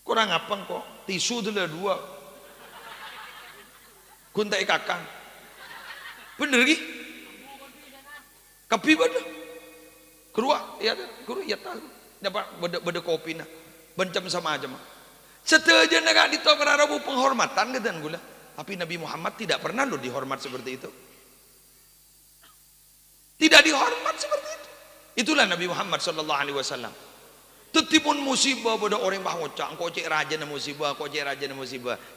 kurang apa kok tisu dulu 2 kuntai kakang bener ki kapi bada keruak ya tahu dapat beda kopi nah bencam sama aja mah seteja negak dito Rabu penghormatan kedan gula tapi Nabi Muhammad tidak pernah loh dihormat seperti itu tidak dihormat seperti itu itulah Nabi Muhammad sallallahu alaihi wasallam tetipun musibah pada orang bah ngocak kok cek raja na musibah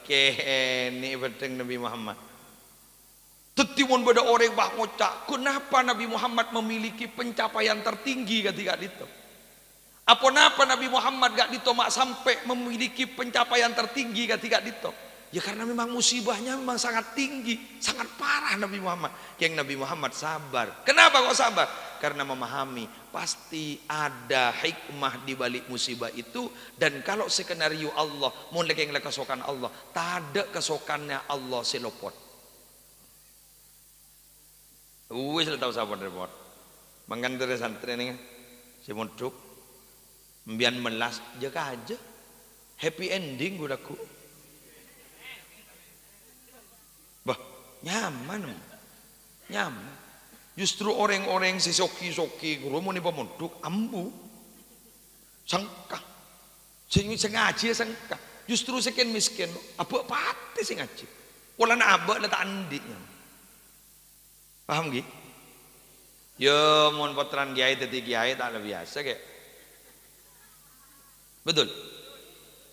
kene beteng Nabi Muhammad tetipun pada orang bah ngocak kenapa Nabi Muhammad memiliki pencapaian tertinggi ketika itu apa Nabi Muhammad gak ditomak sampai memiliki pencapaian tertinggi ketika itu ya karena memang musibahnya memang sangat tinggi sangat parah Nabi Muhammad yang Nabi Muhammad sabar kenapa kok sabar karena memahami pasti ada hikmah di balik musibah itu dan kalau skenario Allah mulai yang kesokan Allah tak ada kesokannya Allah selopot wis tahu sabar repot mangkan dari santri nih si mondok mbian melas jaga aja happy ending gudaku bah nyaman justru orang-orang si soki guru mau nih pemunduk ambu sangka sengaja sangka justru sekian miskin apa pati sih ngaji wala na abak na taandinya paham gitu ya mon potran kiai tadi kiai tak lebih biasa kayak betul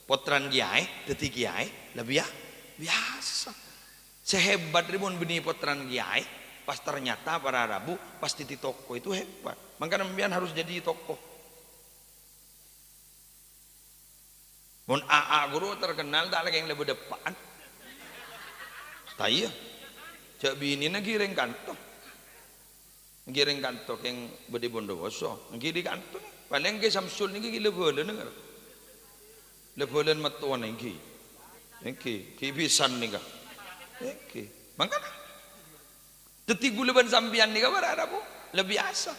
potran kiai tadi kiai lebih biasa sehebat ribuan benih potran kiai pas ternyata para Rabu pasti di toko itu hebat makanya mbian harus jadi toko mon AA guru terkenal tak lagi yang lebih depan taya cak bini na giring kantor yang bedi Bondowoso giring kantor paling ke Samsul ni gila bolen dengar lebolen matuan ni kibisan ni kah makanya Teti guleban sambian ni kabar Arabu lebih biasa.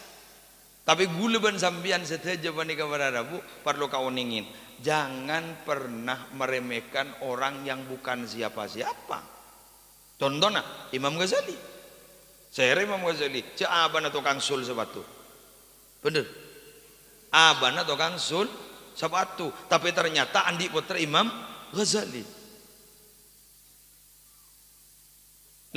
Tapi guleban sambian seteja ni kabar Arabu perlu kau ningin. Jangan pernah meremehkan orang yang bukan siapa-siapa. Contohnya Imam Ghazali. Saya Imam Ghazali. Abana tukang sul sepatu. Bener. Abana tukang sul sepatu. Tapi ternyata andi putra Imam Ghazali.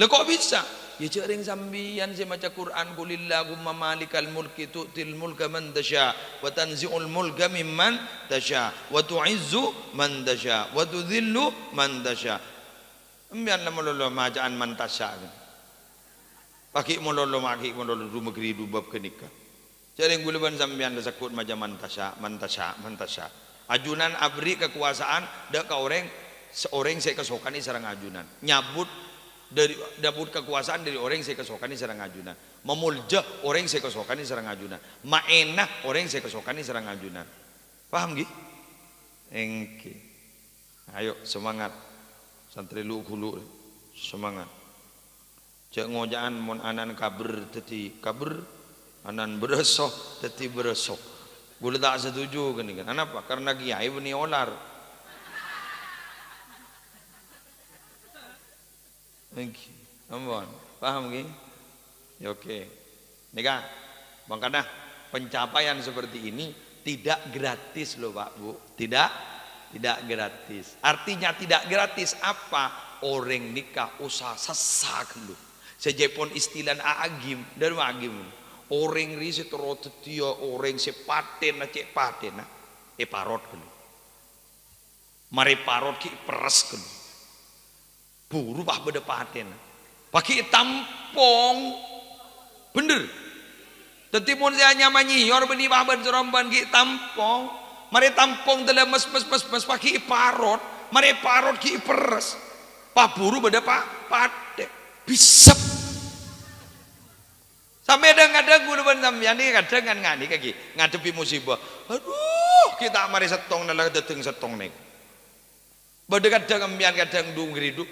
Lah kok bisa? Ya cering sambian saya maca Quran qulillahumma malikal mulki tu'til mulka man tasya wa tanzi'ul mulka mimman tasya wa tu'izzu man tasya wa tudhillu man tasya. Ambian lamololo majaan man tasya. Paki mololo maki mololo rumegri dubab kenika. Cering guleban sambian sakut maja man tasya man tasya. Ajunan abri kekuasaan dak ka orang seorang saya kesokani sareng ajunan. Nyabut dari dapur kekuasaan dari orang yang saya kesokani serang ajunan memulja orang yang saya kesokani serang ajunan maenah orang yang saya kesokani serang ajunan paham gih? Engke ayo semangat santri lu hulu semangat cek ngojaan mon anan kaber teti kaber anan beresok teti beresok gue tak setuju kan kenapa? Karena kiai beni olar Ampun, paham gini? Ya, oke. Nika, makanya pencapaian seperti ini tidak gratis loh Pak Bu. Tidak gratis. Artinya tidak gratis apa? Orang nikah usah sesak lu. Sejepon istilah agim dari agim. Orang riset rotetia orang sepaten cek paten parot dulu. Mari parot ki peres dulu. Buru bah bedepaten pakai tampong bener tetimun saya nyamanyi yor beni bah ben seromban ki tampong mari tampung dalam mas paki parot, mari parot ki peres. Paburu beda pade. Bisep. Sampai kadang gula sampeyan iki kadang kan ngani kaki ngadepi musibah. Aduh, kita mari setong dalah deteng setong nek. Bade kadang ambian kadang dung ngridu.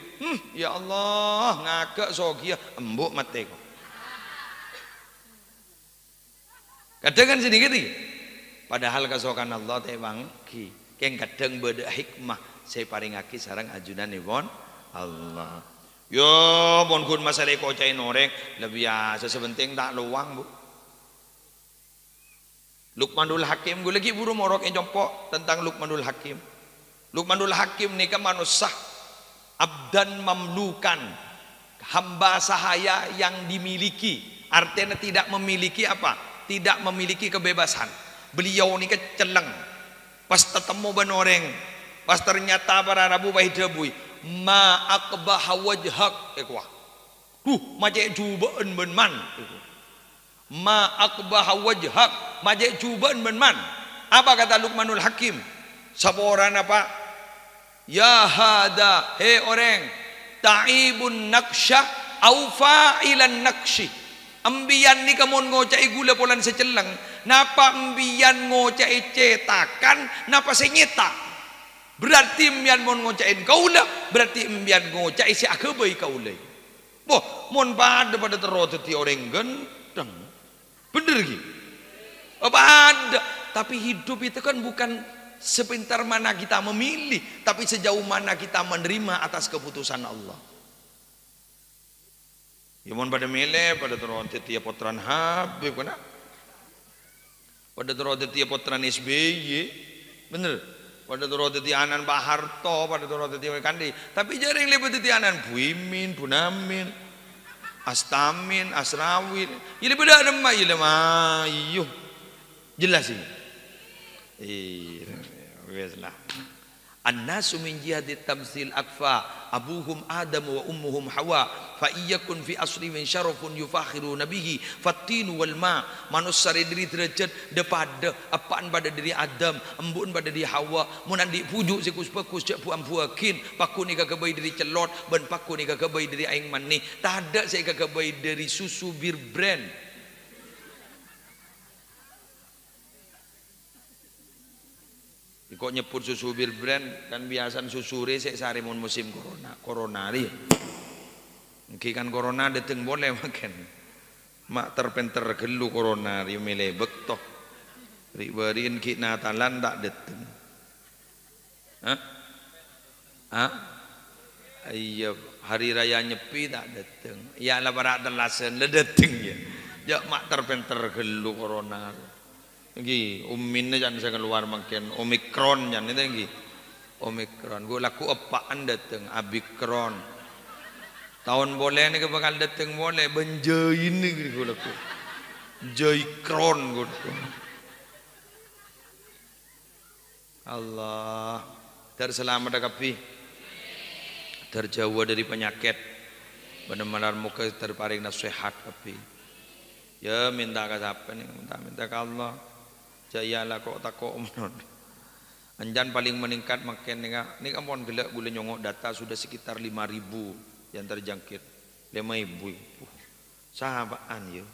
Ya Allah, ngagak sogia embuk mate kok. Kadang kan sedikit iki. Padahal kasokan Allah teh bangki. Keng kadang bade hikmah saya paringaki sareng ajunanipun Allah. Yo mon kun masalah kocai noreng lebih biasa sebenting tak luang bu. Luqmanul Hakim gue lagi buru morok jompo tentang Luqmanul Hakim. Luqmanul Hakim nih kan manusia abdan mamlukan, hamba sahaya yang dimiliki, artinya tidak memiliki apa? Tidak memiliki kebebasan. Beliau nih keceleng pas ketemu benoreng, pas ternyata para rabu bayi debui ma aqbah wajhak ekwa majek jubaan benman ma aqbah wajhak majek jubaan benman. Apa kata Luqmanul Hakim? Saboran apa? Ya hada, he orang ta'ibun naqsyah au fa'ilan naqsyi. Ambian ni kamun ngocai gula polan seceleng, napa ambian ngocai cetakan, napa senyetak. Berarti embian mon ngocain kaula, berarti embian ngocai si akabai kaula. Boh, mon pada teroteti orang genteng. Bener gitu. Apa ada? Tapi hidup itu kan bukan sepintar mana kita memilih, tapi sejauh mana kita menerima atas keputusan Allah. Ya mon pada milih, pada teroteti potran Habib kena. Pada teroteti potran SBY. Bener. Pada turut anan Pak Harto, pada turut Kandi, tapi jaring lebih anan Bu Imin, Bu Namin, Astamin, Asrawin, ini beda ada mak, ini mah, iyo, jelas ini, weslah. An-nasu min jihati tamsil akfa abuhum Adam wa ummuhum Hawa fa iyakun fi asri min syarafun yufakhiru nabihi fatinu wal ma. Manusia diri derajat depada apaan pada diri Adam embun pada diri Hawa mun andi pujuk sikus bakus cak puam puakin paku ni kagabai diri celot ban paku ni kagabai diri aing mani tak ada saya kagabai dari susu bir brand. Kok nyebut susu bir brand kan biasa susure sik sare mun musim coronari. Nggih kan corona deteng boleh makan. Mak terpenter gelu coronari melebek toh. Ribarin ki Natalan tak deteng. Hah? Hah? Iya hari raya nyepi tak deteng. Ya lah barak telasen le deteng ya. Ya mak terpenter gelu corona. Nggih, umminnya jangan saya keluar makin Omikron jangan itu nggih. Omikron, gue laku apaan dateng Abikron. Tahun boleh nih bakal dateng boleh benjain nih gue laku. Joykron gue. Allah, terselamat kapi. Terjauh dari penyakit. Benar-benar muka terparing nasihat kapi. Ya minta ke siapa nih? Minta ke Allah. Jayalah kok takok menon. Anjan paling meningkat makin ni kampon gelak gula nyongok data sudah sekitar 5.000 yang terjangkit. 5.000. Sahabaan ya.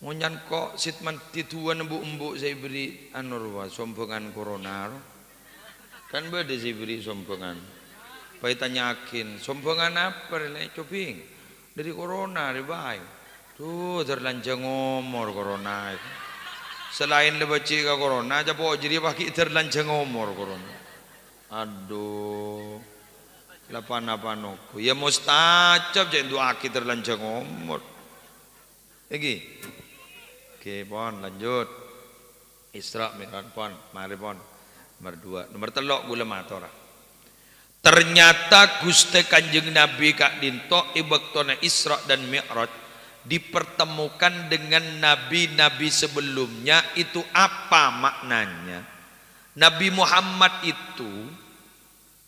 Monyan kok sitman tituan embuk-embuk saya beri anurwa sombongan corona. Kan beda saya beri sombongan. Pai tanyakin sombongan apa nek coping dari corona ribai. Tuh terlanjang ngomor corona. Selain lebaci ke corona, aja bawa jadi pakai terlanjang ngomor corona. Aduh, lapan aku. Ya mustajab jangan doa kita terlanjang ngomor. Lagi, oke pon lanjut. Isra Mi'raj pon, mari pon. Nomor 2, nomor 3 gula matora. Ternyata Gusti Kanjeng Nabi Kak Dinto ibaktona Isra dan Mi'raj dipertemukan dengan nabi-nabi sebelumnya. Itu apa maknanya? Nabi Muhammad itu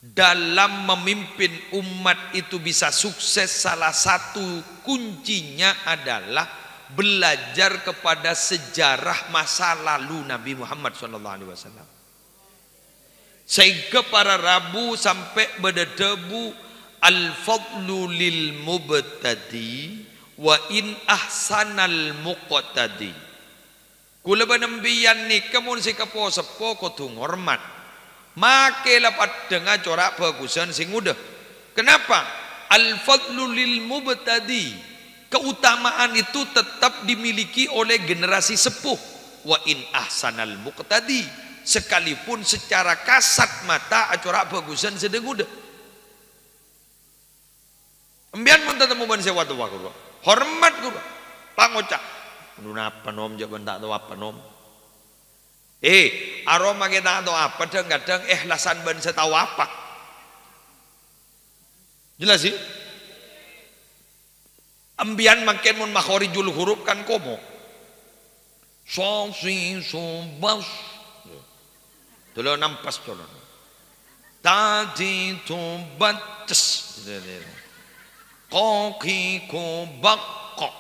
dalam memimpin umat itu bisa sukses, salah satu kuncinya adalah belajar kepada sejarah masa lalu Nabi Muhammad SAW. Sehingga para rabu sampai berdebu al-fadlu lil mubtadi wa in ahsanal muqtadi. Kula benembian ni kemun si kepo sepo kudu ngormat. Make lapat dengar corak bagusan sing udah. Kenapa? Al-fadlu lil mubtadi. Keutamaan itu tetap dimiliki oleh generasi sepuh. Wa in ahsanal muqtadi. Sekalipun secara kasat mata corak bagusan sedang udah. Embian pun tetap ban sewa tu aku. Hormat guru. Pangocak. Menuna apa nom jaban tak tahu apa nom. Aroma kita tahu apa kadang-kadang ikhlasan ban setahu apa. Jelas sih? Embian makin mun makhorijul huruf kan komo. So si so bas. Tolo nampas tolo. Tadi tu bates. Koki ko bakok.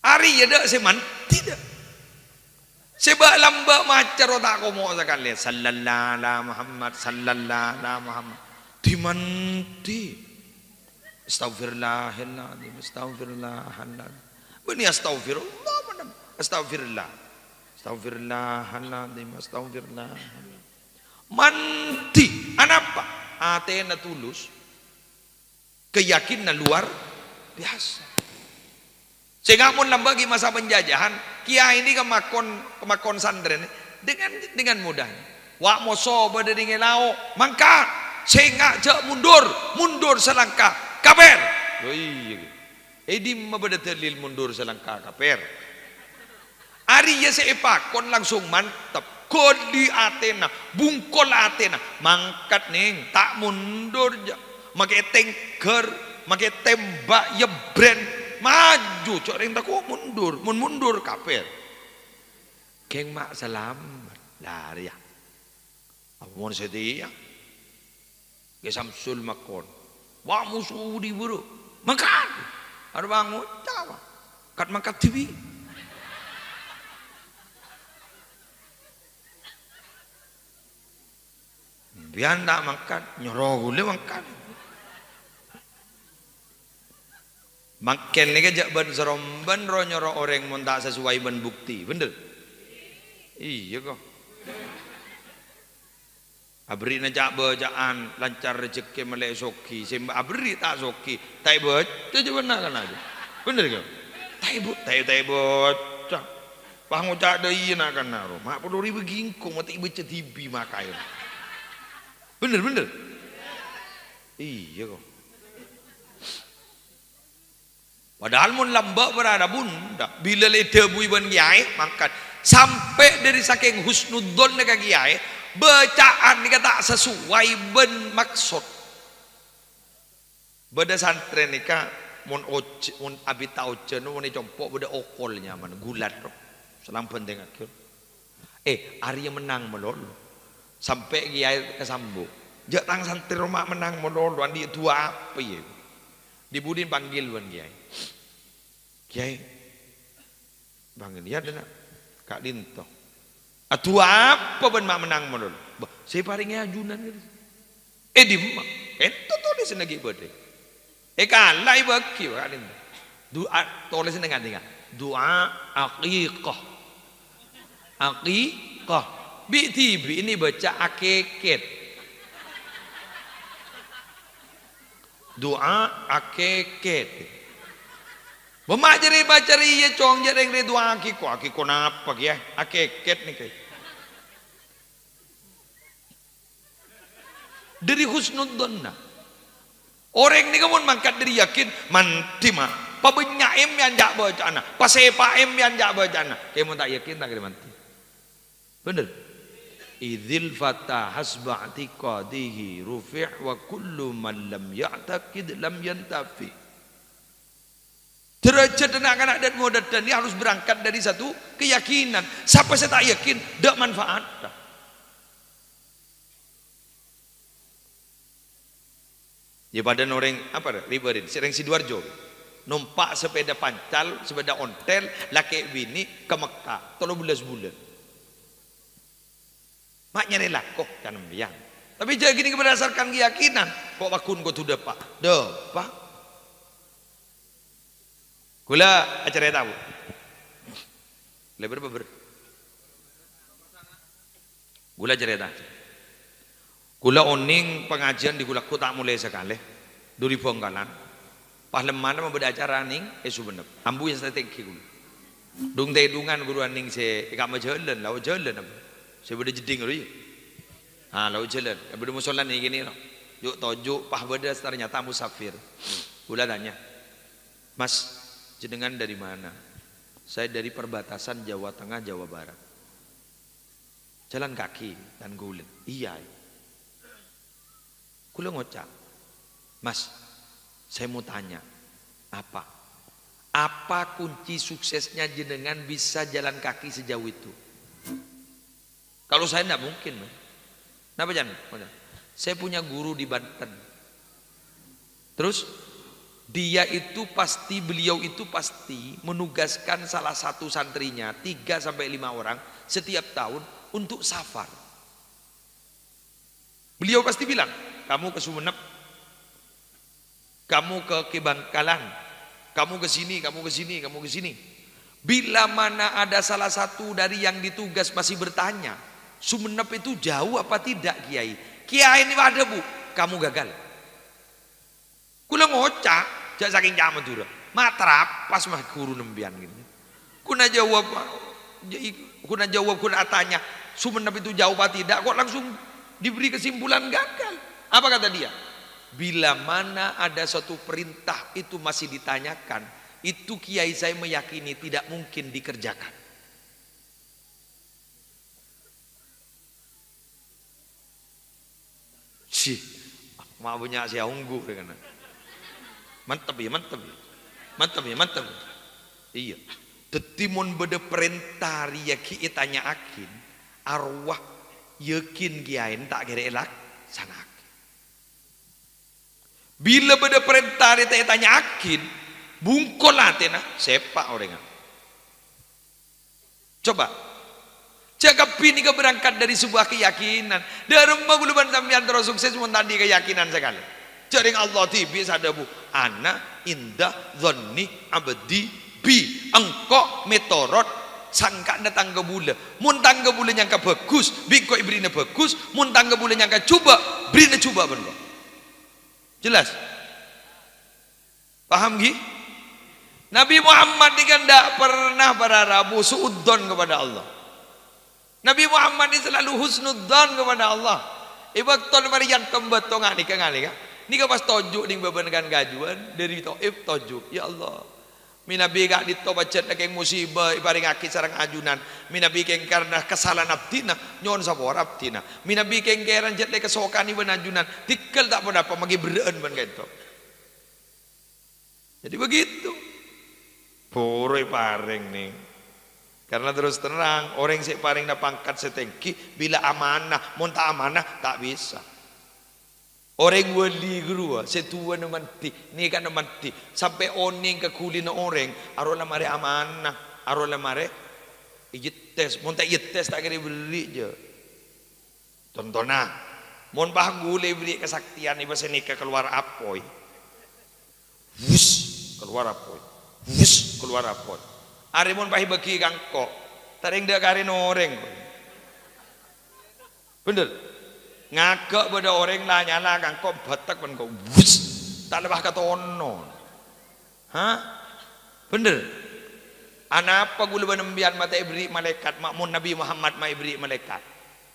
Ari ada seman tidak. Sebab lamba macar otak komo sekali. Sallallahu alaihi Muhammad sallallahu alaihi Muhammad. Dimanti. Astagfirullahaladzim. Astagfirullahaladzim. Ini astagfirullah. Astagfirullah. Astagfirullahaladzim. Astagfirullahaladzim. Manti. Apa? Atena tulus. Keyakinan luar biasa. Sehingga pun lambagi masa penjajahan, kiai ini kemakon sandren dengan mudahnya. Wak moso berdiri lau, mangkat sehingga jak mundur selangkah kaper. Edi mabadatalil mundur selangkah kaper. Ari ya seepakon langsung mantap. Kodi Athena, bungkol Athena, mangkat ning tak mundur ja. Make tanker, make tembak ya brand maju cok ring tak mundur kaper. Keng mak selamat lari ya. Apa mau setia? Ke Samsul makon. Wah musuh di buru. Makan. Ada bangun cawa. Kat makan TV. Biar tak makan, nyoroh gule makan. Makan ni kejak ban seromban ro nyoroh orang mun tak sesuai ban bukti, bener? Iya kok. Abri najak bacaan lancar rezeki melek soki, sembah abri tak soki, tak bot, tu je benar kan aja. Bener ke? Tak bot. Pangu cak deui nak kan naro. Mak 10.000 gingkong mati baca TV makai. Bener. Iya kok. Padahal mun lambak berada bunda. Bila leda bui ban kiai mangkat. Sampai dari saking husnudzon dekat kiai, bacaan ni kata sesuai ben maksud. Beda santren ni ka mun abita oce nu mun compok beda okolnya mana gulat. Selang penting akil. Ari menang melolo. Sampai kiai kesambung. Jak tang santri rumah menang melolo andi tua apa ya? Dibudin panggil wan kiai. Kiai. Bangun dia ada nak Kak Dinto. Tua apa ben mak menang melolo? Saya paringnya ajunan gitu. Di mak. Itu tulis lagi bade. Kalah ibu Kak Dinto. Doa tulis dengan tinggal. Doa aqiqah. Aqiqah. BTB ini baca akeket. Doa akeket. Memajari baca riya cong jadi ngeri doa akiko. Akiko napa ya? Akeket nih kayak. Dari husnudzon. Orang ini kamu mangkat dari yakin manti mah. Pabenyaim yang jak baca anak. Pasepaim yang jak baca anak. Kamu tak yakin tak kira manti. Bener. Idzil fata hasba i'tiqadihi rufi' wa kullu man lam ya'taqid lam yantafi. Derajat anak-anak dan modern ini harus berangkat dari satu keyakinan. Siapa saya tak yakin, tak manfaat. Ya badan orang apa riberin, sereng Sidoarjo. numpak sepeda pancal, sepeda ontel, laki bini ke Mekah 13 bulan. Maknya rela kok kan biang. Tapi jadi gini berdasarkan keyakinan, kok bakun kok tuh pak, pak. Kula acara tahu. Lebar ber. Kula cerita. Kula oning pengajian di kula tak mulai sekali. Duri Bongkalan. Pas lemana mau acara ning subenep. Ambu yang strategi kula. Dung tedungan guru aning se ikak majalan, lau jalan apa. Saya beda jeding dulu ya. Ah lau jalan. Beda musola ni gini no. Yuk tojuk pah beda ternyata musafir. Kula tanya. Mas, jenengan dari mana? Saya dari perbatasan Jawa Tengah Jawa Barat. Jalan kaki dan guling. Iya. Kula ngocak. Mas, saya mau tanya. Apa? Apa kunci suksesnya jenengan bisa jalan kaki sejauh itu? Kalau saya tidak mungkin. Kenapa jangan? Saya punya guru di Banten. Terus beliau itu pasti menugaskan salah satu santrinya 3 sampai 5 orang setiap tahun untuk safar. Beliau pasti bilang, kamu ke Sumenep, kamu ke Bangkalan, kamu ke sini, kamu ke sini, kamu ke sini. Bila mana ada salah satu dari yang ditugas masih bertanya, Sumenep itu jauh apa tidak Kiai? Kiai ini ada bu, kamu gagal. Kula ngocak, jak saking jaman dura. Matra pas mah guru nembian gini. Kuna jawab, kuna tanya, Sumenep itu jauh apa tidak? Kok langsung diberi kesimpulan gagal? Apa kata dia? Bila mana ada suatu perintah itu masih ditanyakan, itu kiai saya meyakini tidak mungkin dikerjakan. Sih, mau punya saya unggul dengan mantap ya, mantap ya, mantap ya, mantap. Iya, tetimun beda perintah ya ki tanya akin arwah yakin kiain tak kira elak sana. Bila beda perintah dia tanya akin bungkol latena sepak orang. Coba jaga pini ke berangkat dari sebuah keyakinan. Dari maguluban sampean terus sukses mun tadi keyakinan sekali. Jaring Allah tibi sadabu ana indah dhanni abdi bi engkau metorot sangka datang ke bulan mun tangga bulan yang bagus bingko ibrina bagus mun tangga bulan yang coba brina coba bener. Jelas? Paham Gi? Nabi Muhammad ini kan tidak pernah berarabu suudzon kepada Allah. Nabi Muhammad ini selalu husnudzon kepada Allah. Ibakton marian pembetongan ni kengali kan? Ni ka pas tojuk ning bebenkan gajuan dari Taif tojuk. Ya Allah. Minabi gak ditobacet keng musibah ibaring aki sarang ajunan. Minabi keng karena kesalahan abdina nyon sapa abdina. Minabi keng keran jet le kesokan iban ajunan. Tikel tak pernah apa magi bereun ban kento. Jadi begitu. Puroi paring nih. Karena terus terang orang sih paring na pangkat setengki bila amanah, monta amanah tak bisa. Orang wali guru, setua nemanti, ni kan nemanti. Sampai oning ke kulina orang, arola mare amanah, arola mare ijites, monta ijites tak kira beli je. Tontona, mon bah gule beri kesaktian iba senika keluar apoy, wus keluar apoy, wus keluar apoy. Ari mon bahi bagi kangkok, taring dia karin orang. Bener, ngagak pada orang lah nyala kangkok batak pun kau, wus, tak lebah kata ono, hah? Bener. Anapa gula benembian mata ibri malaikat makmun Nabi Muhammad ma ibri malaikat.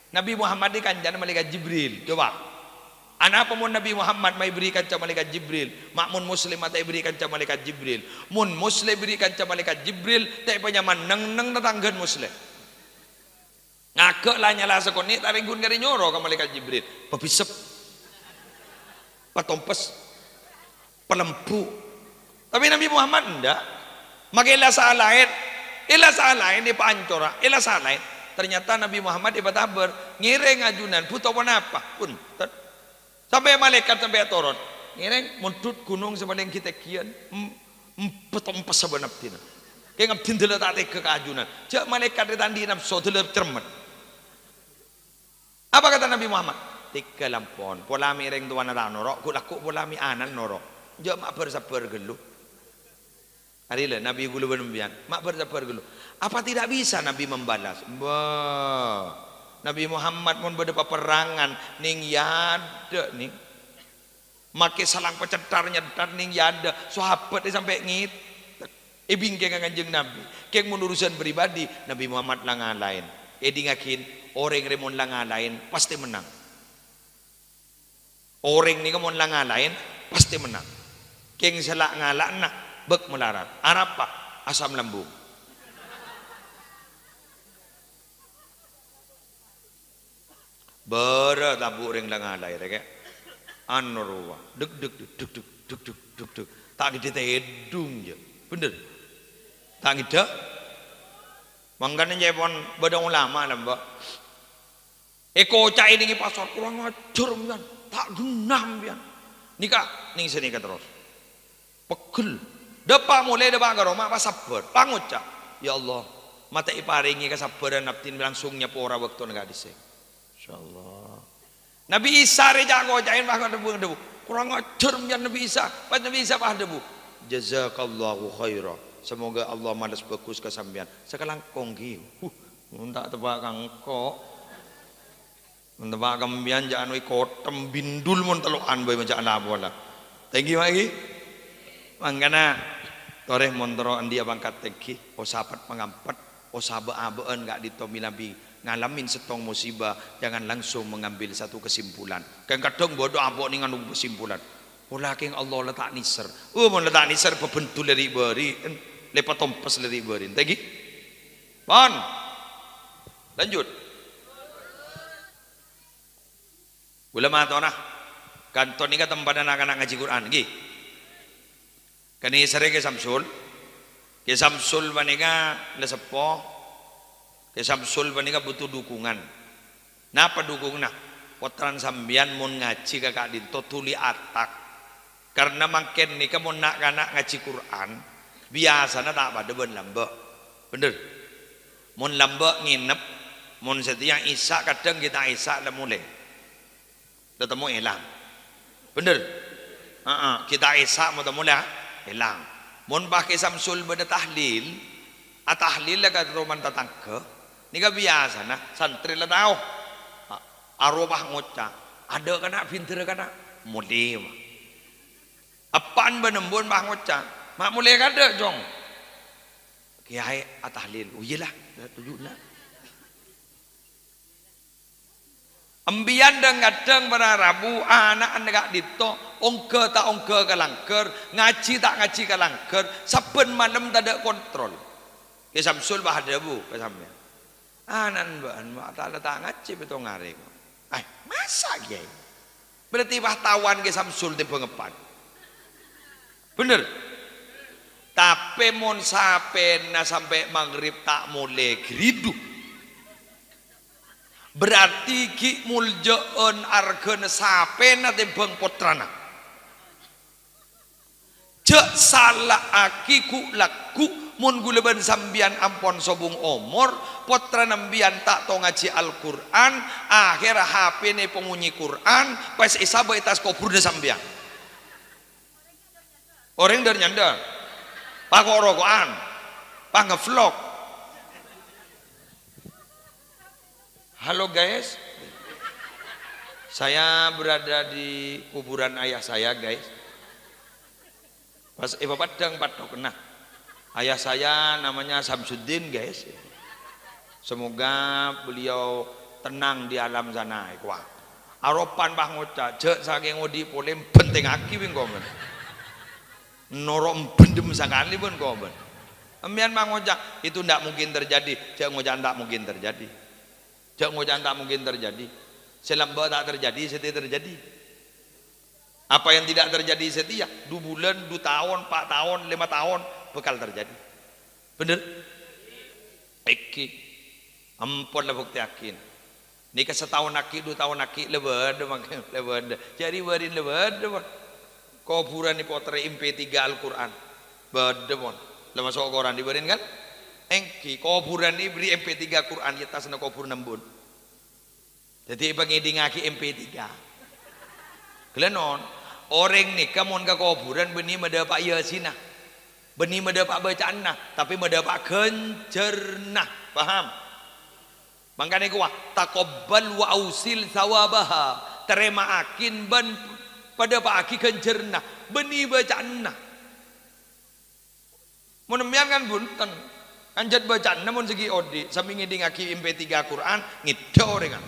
Nabi Muhammad di kanjana malaikat Jibril. Coba. Anapa mun Nabi Muhammad ma ibri kanca malaikat Jibril. Makmun muslim mata ibri kanca malaikat Jibril. Mun muslim ibri kanca malaikat Jibril tak penyaman neng tetanggan muslim. Ngagak lah nyala sekoni taring gun kari nyoro ke malaikat Jibril. Pebisep. Patompes. Pelempu. Tapi Nabi Muhammad enggak. Maka ilah salah lain di pancora, ilah salah lain. Ternyata Nabi Muhammad di bataber ngireng ajunan puto apa pun sampai malaikat sampai turun ngireng muntut gunung sebaling kita kian empet sebenaptina kayak ngabdin dulu tak tega keajunan jak malaikat ditandi nafsu dulu cermet. Apa kata Nabi Muhammad? Tiga lampon polami ring tuan ada norok ku laku polami anan norok jak mak bersabar gelu hari le Nabi gulu benembian mak bersabar gelu apa tidak bisa Nabi membalas Nabi Muhammad pun berdepa perangan ning yada ning make salang pecetarnya dan ning yada sahabat sampai ngit ibing keng kanjeng Nabi keng mun urusan pribadi Nabi Muhammad langa lain edi ngakin orang remon langa lain pasti menang orang ni mon langa lain pasti menang keng selak ngalak nak bek melarat apa asam lambung berat tabu orang langa lain rek anurwa deg deg deg deg deg deg deg deg tak kita hidung je bener tak kita mangkane jepon bedang ulama lah mbak eko cai dingi pasar kurang ajar pian tak genam pian nikah ning senika terus pegel depa mulai depa karo mak pas sabar pangucap ya Allah mata iparingi kesabaran naptin langsungnya pora waktu enggak disek insyaallah Nabi Isa reja ngojain bahkan debu kurang ajar pian Nabi Isa pas Nabi Isa bah debu jazakallahu khaira semoga Allah malas bagus kesambian sekarang konggi tak tebak kangko mentebak kambian jangan wei kotem bindul mon telukan boy macam ana bola thank you lagi mangkana toreh montoro andi abangkat teki o sapat pangampat o sabe-abeen gak ditomi Nabi ngalamin setong musibah jangan langsung mengambil satu kesimpulan kan kadang bodoh abok ning anu kesimpulan ulah king Allah letak niser mon letak niser bebentul dari beri lepat tompes dari beri thank you bon lanjut ulama tonah kanton ini tempat anak-anak ngaji Quran nggih kani sare ke Samsul manika lesepo ke Samsul manika butuh dukungan napa dukungna potran sambian mun ngaji kakak dinto tuli atak karena mangken nika mun nak anak ngaji Quran biasana tak pada ben lambek bener mun lambek nginep mun setiap isak kadang kita isak dah mulai ketemu hilang bener kita isak mau mulai hilang mun pakai Samsul beda tahlil tahlil lah kat roman tatangke ni ka biasa nah santri lah tahu arwah ngoca ada kana pinter kana mulai apaan benembun bah ngoca mak mulai kada jong kiai tahlil iyalah tujuh Ambian dan kadang berarabu anak negak dito ongke tak ongke kalangker ngaji tak ngaji kalangker saben malam tak ada kontrol ke Samsul bah ada bu ke sampean anan bahan mak tak ada tak ngaji betul ngaring masa kiai berarti bah tawan ke Samsul di pengepan bener tapi mon sapena sampai maghrib tak mulai geridu berarti ki muljaun argen sapena tembang potrana cek salah akiku laku mun guleban sambian ampon sobung omor potra nambian tak tau ngaji Al-Quran akhir HP ne pengunyi Quran pas isaba itas kubur de sambian orang dari nyanda pak rokokan pak ngevlog. Halo guys, saya berada di kuburan ayah saya guys. Pas bapak dang patok nah, ayah saya namanya Samsuddin guys. Semoga beliau tenang di alam sana. Wah, aropan bah ngoca, cek saking ngodi polem penting aki wing komen. Norom bendem sekali pun komen. Ambian bah ngoca itu ndak mungkin terjadi, cek ngoca ndak mungkin terjadi. Cek ngocan tak mungkin terjadi selamba tak terjadi setia terjadi apa yang tidak terjadi setia 2 bulan 2 tahun 4 tahun 5 tahun bakal terjadi bener peki ampun lah bukti yakin ni ke setahun aki 2 tahun aki lebed jadi warin lebed kuburan ni potre MP3 Al-Quran Bedemon. Lah masuk koran diberin kan? Engki kuburan ini beri MP3 Quran ya tasna kubur nembun. Jadi pengedingaki MP3. Kelenon orang nih kamu ke kuburan benih mendapat yasinah. Benih mendapat bacaan nah, tapi mendapat kencerna. Paham? Makanya kuah taqabbal wa ausil sawabaha. Terima akin ban pada pak aki kencerna. Benih bacaan nah. Menemian kan bunten. Anjat bacaan namun segi odi sambil ngidingaki MP3 Quran ngida orang kan.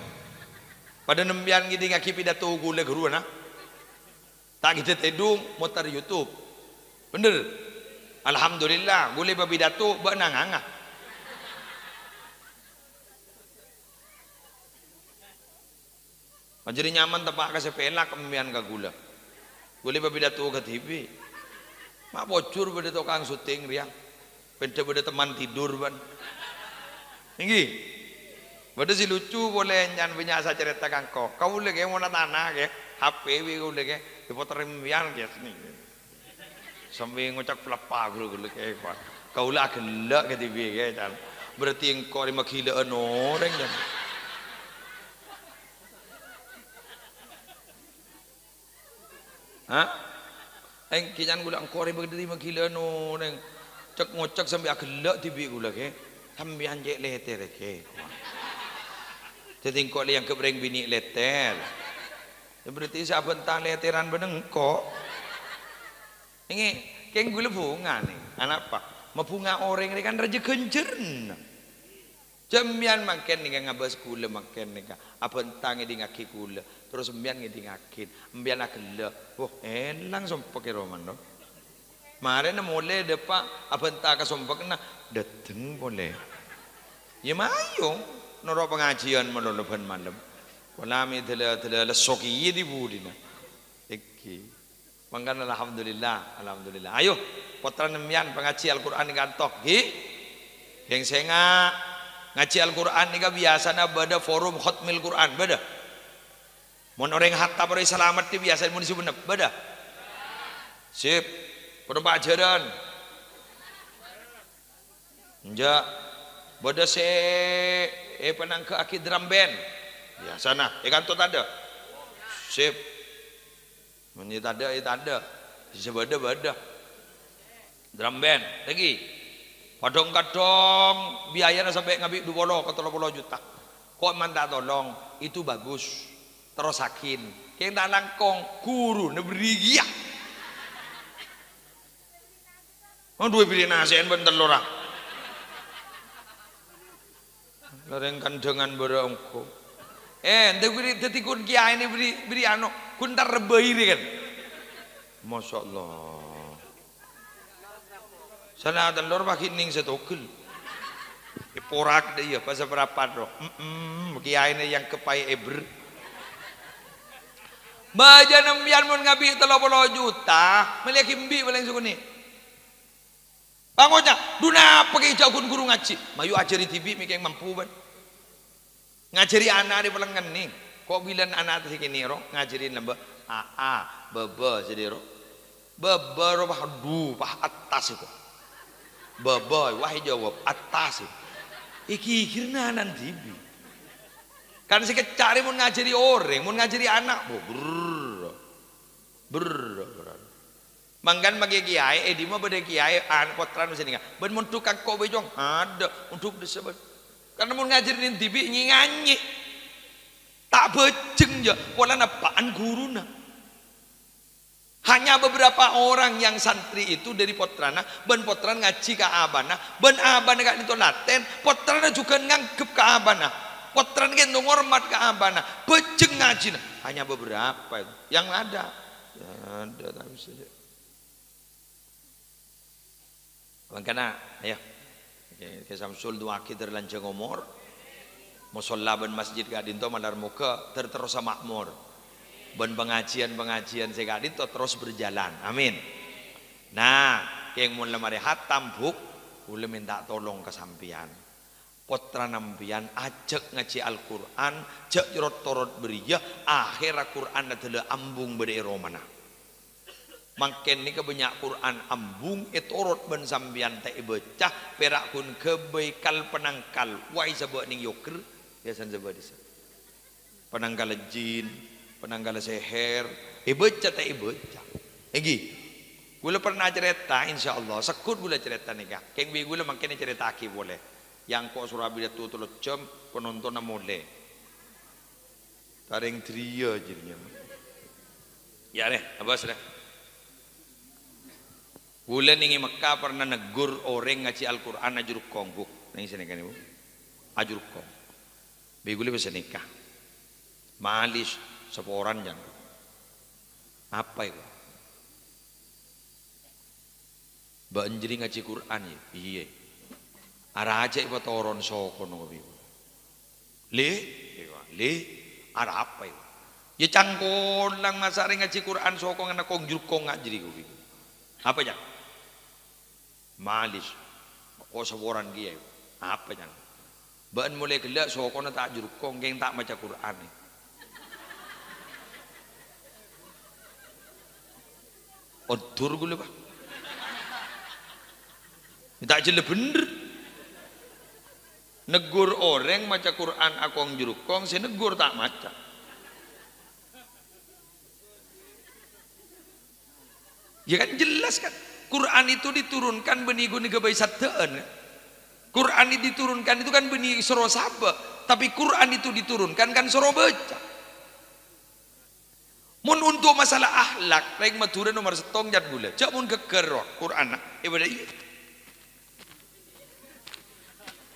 Pada nembian ngidingaki pidato gule guru nah. Tak kita tedung motor YouTube. Bener. Alhamdulillah gule pidato benanganga. Jadi nyaman tepak kasih pelak kembian ke gula. Gule pidato ke TV. Mak bocor pada tukang syuting riang. Pada teman tidur ban. Tinggi. Pada si lucu boleh nyan punya asa cerita kangko. Kau boleh ke mau tanah ke HP kau boleh ke diputer mian ke sini. Sambil ngucap pelapa gulu ke kuat. Kau lah gelak ke TV ke kan. Berarti engkau lima kiloan orang kan. Hah? Kian gula engkau lima kiloan orang. Cek ngocak sampai gelak TV gula ke. Sambil anjek leter ke. Jadi engkau yang kebereng bini leter. Berarti siapa entah leteran benengkok. Ini keng gula bunga nih. Anak apa? Mau bunga orang ini kan raja kencerna. Jamian makan nih ngabas gula makan nih. Apa entah ngedi ngaki gula. Terus mbian ngedi ngakin. Mbian agak wah elang sumpah ke roman no. Mare na mulai depa apa entah kasumpah na dateng boleh. Ya mayong noro pengajian meloloban malam. Walami tela lesoki di budina. Eki. Mangkan alhamdulillah. Ayo putra nemian pengaji Al-Qur'an kantok gi. Yang senga ngaji Al-Qur'an nika biasana bada forum khatmil Qur'an bada. Mun orang hatta pada selamat ti biasa mun disebut bada. Sip. Pada pelajaran. Enjak. Bada se penang ke aki drum band. Ya sana, kantor ada. Sip. Mun ada. Sebada bada. Drum band lagi. Kadang-kadang biayanya sampai ngabi 20 ke 30 juta. Kok manda tolong itu bagus. Terus sakin. Kayak tak langkong guru neberi giya. Oh dua pilih nasihan bentar lorang. Larengkan dengan berongko. Ente beri tetikun kiai ini beri ano kuntar rebairi kan. Masya Allah. Sana ada lor makin ning setokil. Porak dia pas berapa doh. Kiai ini yang kepai eber. Baja nembian mun ngabi 30 juta, melihat kimbi paling suku ni. Bangunnya, duna pakai jagun guru ngaji. Mayu ajari TV mikir mampu ban. Ngajari anak di pelengan nih. Kok bilang anak tu segini ro ngajari nambah bebe jadi ro. Bebe ro bah atas itu. Bebe wah jawab atas itu. Iki nan TV. Kan si kecari mun ngajari orang, mun ngajari anak, Manggan bagi kiai, di mana beda kiai, anak potran mesti nih. Ben untuk kakak bejong ada untuk disebut. Karena mun ngajarin TV nyanyi, tak beceng je, pola napaan guruna. Hanya beberapa orang yang santri itu dari potrana, ben potran ngaji ke abana, ben abana gak itu laten, potrana juga ngangkep ke abana. Potran gendong hormat ke abana, beceng ngaji. Hanya beberapa itu yang ada. Ya ada tapi saja. Makanya ayo ke Samsul dua kita lancang umur musalla ben masjid gadin to mandar muka terus makmur ben pengajian saya gadin to terus berjalan amin. Nah yang mun lemari hatam buk boleh minta tolong ke sampian potra nampian ajak ngaji Al-Quran jak jorot torot beria akhir Al-Quran adalah ambung beri romana Makin ni kebanyak Quran ambung etorot ben sambian tak baca perak kun kebekal penangkal wai sebab ning yoker biasan sebab disa penangkal jin penangkal seher baca tak baca lagi gula pernah cerita insyaallah sekut gula cerita nikah keng bi gula makin cerita aki boleh yang kok Surabaya tu tulus jam penonton mole taring tria jadinya ya deh apa sudah gula ningi Mekah pernah negur orang ngaji Al-Quran ajur kongguk nang sini kan ibu ajur kong bi gula bisa nikah malis seporan jang apa itu banjiri ngaji Quran ya iya ara aja ibu toron soko nunggu ibu le ara apa itu ya cangkol lang masari ngaji Quran soko ngana kong jur kong ngajiri gue apa jang malis kok seporan dia apa jang ban mulai gelak soko na tak jur kong geng tak maca Quran ni odur gue lepas tak jelas bener negur orang maca Quran akong jurukong saya negur tak maca ya kan jelas kan Quran itu diturunkan benih guni kebaik sataan Quran itu diturunkan itu kan benih soro sabak tapi Quran itu diturunkan kan soro baca mun untuk masalah akhlak reng mature nomor setong jat gula cak mun geger Quran ibadah iya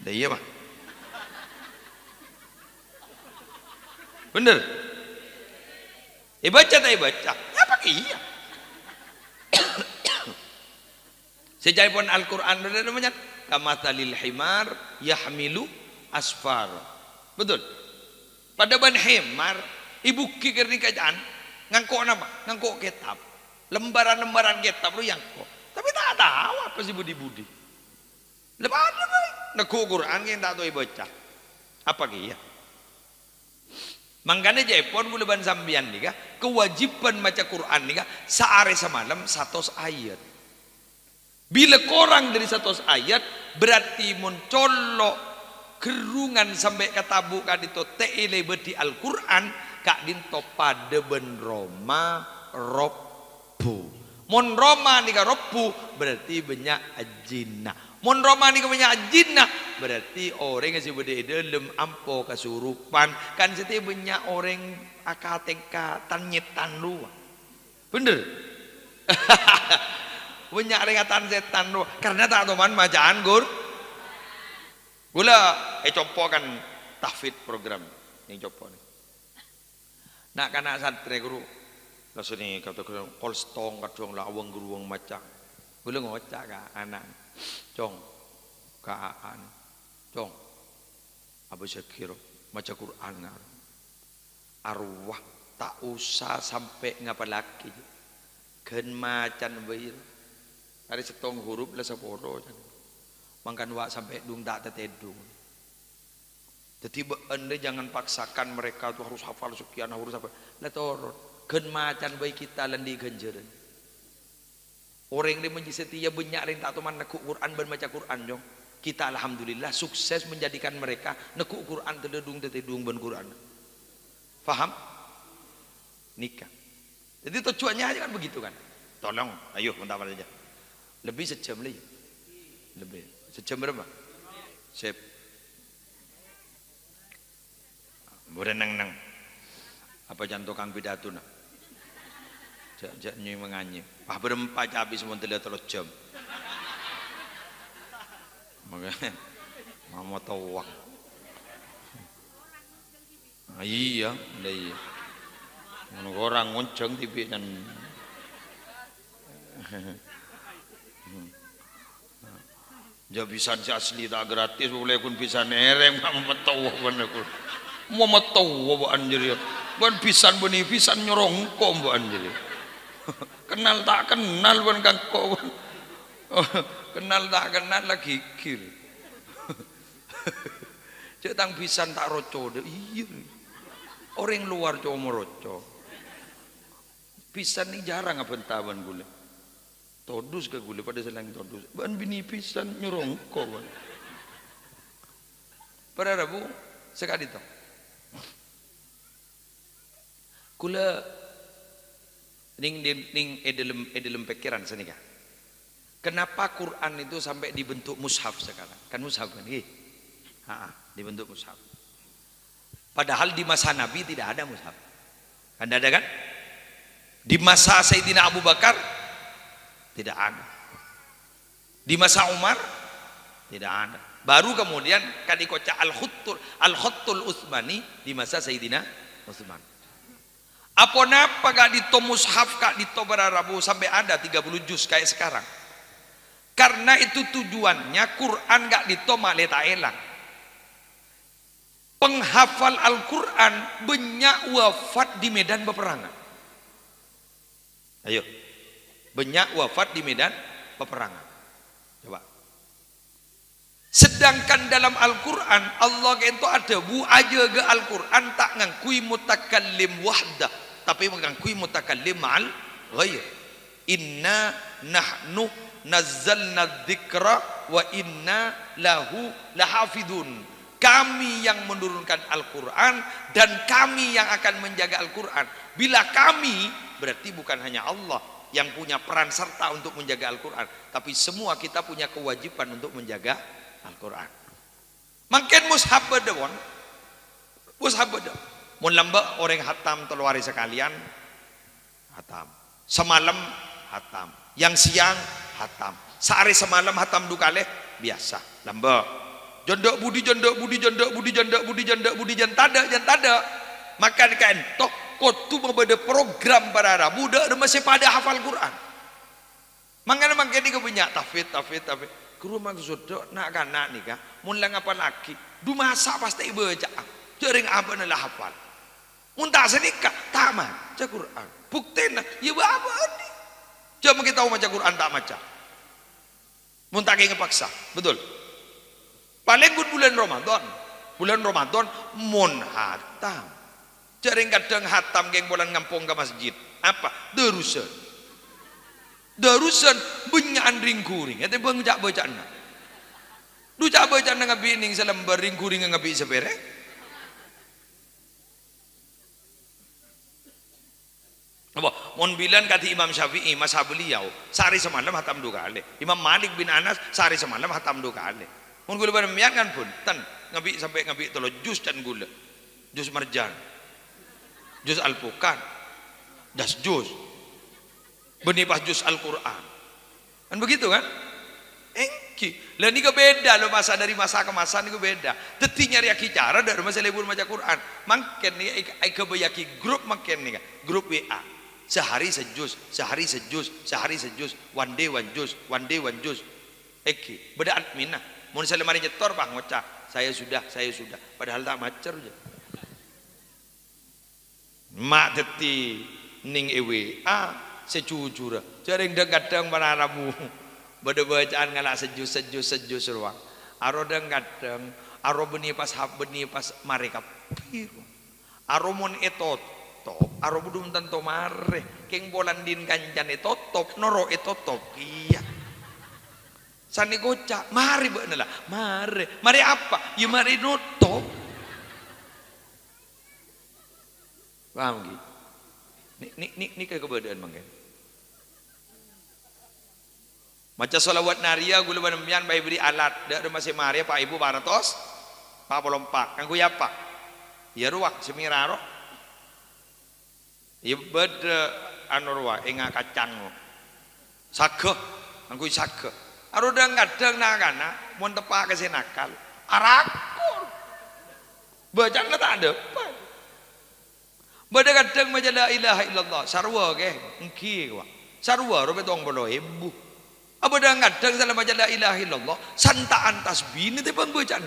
dah iya mah bener baca tak baca ya pakai iya sejak pun Al-Quran ada namanya kamathalil himar yahmilu asfar betul pada ban himar ibu kikir ni kajaan ngangkok nama ngangkok kitab lembaran-lembaran kitab lu yang kok tapi tak tahu apa sih budi-budi lepas ada baik nekuk Quran yang tak tahu baca apa kia makanya Jepun boleh ban sambian nih kah kewajiban baca Quran nih kah sehari semalam 100 ayat bila korang dari 100 ayat berarti mencolok gerungan sampai katabu kadito teile beti Al-Quran kak dinto pada ben Roma Robbu mon Roma nih kah Robbu berarti banyak ajina mon Roma nih kah banyak ajina berarti orang yang sebeda dalam ampo kasurupan kan setiap banyak orang akateka tanyetan luar bener banyak ringatan setan luar karena tak teman bacaan gula copo kan tahfidz program yang copo nih nak kana santri guru langsung nih kata kolstong kadang lawang guru wong maca gula ngocak ka anak cong kaan cong abu syakir maca Quran arwah tak usah sampai ngapa laki kan macan bayi hari setong huruf lah seporo mangkan wak sampai dung tak tetedung jadi anda jangan paksakan mereka tuh harus hafal sekian harus apa lah torot kan macan bayi kita lendi ganjaran orang yang menjadi setia banyak yang tak teman nekuk Quran dan baca Quran jong kita alhamdulillah sukses menjadikan mereka nekuk Quran tetedung ban Quran faham nikah jadi tujuannya aja kan begitu kan tolong ayo minta apa aja lebih sejam lagi lebih sejam berapa sip boleh nang apa jantung kang pidato nak jak nyi menganyi berempat habis semua telah terus jam makanya mau tahu uang iya orang ngonceng tipe dan ya bisa asli tak gratis boleh pun bisa nereng mau tahu bener mau tahu bu anjir bukan pisan beni pisan nyorong kok bu anjir kenal tak kenal bukan kangkok kenal tak kenal lagi kir cek tang pisan tak roco iya orang luar cuma roco Pisan ni jarang apa tawan gule. Todus ke gule pada selang todus. Ban bini pisan nyurongko. Pada Rabu sekali tu. Kula ning dalam pikiran senika. Kenapa Quran itu sampai dibentuk mushaf sekarang? Kan mushaf kan? Dibentuk mushaf. Padahal di masa Nabi tidak ada mushaf. Kan ada kan? Di masa Sayyidina Abu Bakar tidak ada. Di masa Umar tidak ada. Baru kemudian kan dikocak Al-Khuttul Utsmani di masa Sayyidina Utsman. Apa napa gak dito mushaf gak dito berarabu sampai ada 30 juz kayak sekarang? Karena itu tujuannya Quran gak dito maleta elang. Penghafal Al-Quran banyak wafat di medan peperangan. Ayo, banyak wafat di medan peperangan. Coba. Sedangkan dalam Al-Quran Allah itu ada bu aja ke Al-Quran tak ngangkui mutakallim wahdah, tapi mengangkui mutakallim ma'al ghair. Inna nahnu nazzalna dzikra wa inna lahu lahafidun. Kami yang menurunkan Al-Quran dan kami yang akan menjaga Al-Quran. Bila kami, berarti bukan hanya Allah yang punya peran serta untuk menjaga Al-Quran, tapi semua kita punya kewajiban untuk menjaga Al-Quran. Makin mushaf bedewon, mushaf bedewon. Mun lamba orang hatam telu hari sekalian, hatam. Semalam hatam, yang siang hatam. Sehari semalam hatam dukale biasa. Lamba. Jondok budi jondok budi jondok budi jondok budi jondok budi jantada jantada. Maka dikain tok kotu membeda program para Arab budak masih pada hafal Quran. Mangkana mangkene ke banyak tafid. Guru maksud nak kana nikah mun lang apa laki du masa pasti baca. Jering apa lah hafal. Mun tak senikah tamat baca Quran. Buktena ya apa ni? Jangan kita tahu baca Quran tak baca. Mun tak ngepaksa, betul. Paling good bulan Ramadan mun hatam. Jaring kadang hatam geng bulan ngampung ke masjid. Apa? Darusan banyak ringkuring. Ate bang jak bacaan. Du jak bacaan ngabi ning salembar ringkuring ngabi sepere. Apa? Mun bilan kati Imam Syafi'i masa beliau sehari semalam hatam 2 kali. Imam Malik bin Anas sehari semalam hatam 2 kali. Mun gula baremian kan pun tan ngabi sampai ngabi tolo jus dan gula. Jus marjan. Jus alpukat. Das jus. Benih pas jus Al-Qur'an. Kan begitu kan? Engki. Lah ni ke beda lo masa dari masa ke masa ni ke beda. Teti nyari aki cara dari masa libur baca Quran. Makin ni ai ke bayaki grup makin ni kan. Grup WA. Sehari sejus. One day one jus. Eki. Beda admin nah. Mau saya lemari nyetor pak ngocak saya sudah padahal tak macer je mak deti ning EWA secujura jaring kadang panaramu beda bacaan ngalak sejus ruang aro kadang aro benih pas mereka piru aro mon etotop aro budum tanto mare keng bolan din kanjan etotop noro etotop iya sani kocak, mari bener lah, mari apa? Ya mari nutup. Paham gitu? Ini kebedaan mangken. Maca salawat naria gula banemian bayi beri alat, dak masih mari Pak Ibu paratos, Pak polompak, kanggo ya apa? Ya ruak semiraro. Ya beda anu ruak enga kacang. Sageh, kanggo sageh. Aro kadang nakana mun tepak ke nakal arakur bacaan tak ada beda kadang maca la ilaha illallah sarwa ke engki wa sarwa ro betong bolo ibu abada kadang salah maca la ilaha illallah santaan tasbih ni te bacaan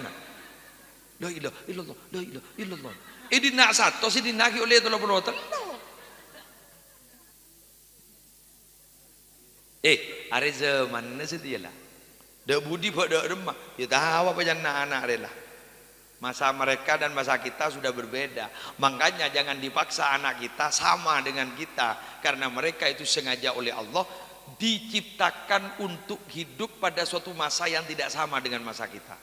la ilaha illallah idina satu sidina ki oleh 33 hari zaman ni setialah. Dak budi pada remah. Ya tahu apa jangan anak rela. Masa mereka dan masa kita sudah berbeda. Makanya jangan dipaksa anak kita sama dengan kita, karena mereka itu sengaja oleh Allah diciptakan untuk hidup pada suatu masa yang tidak sama dengan masa kita.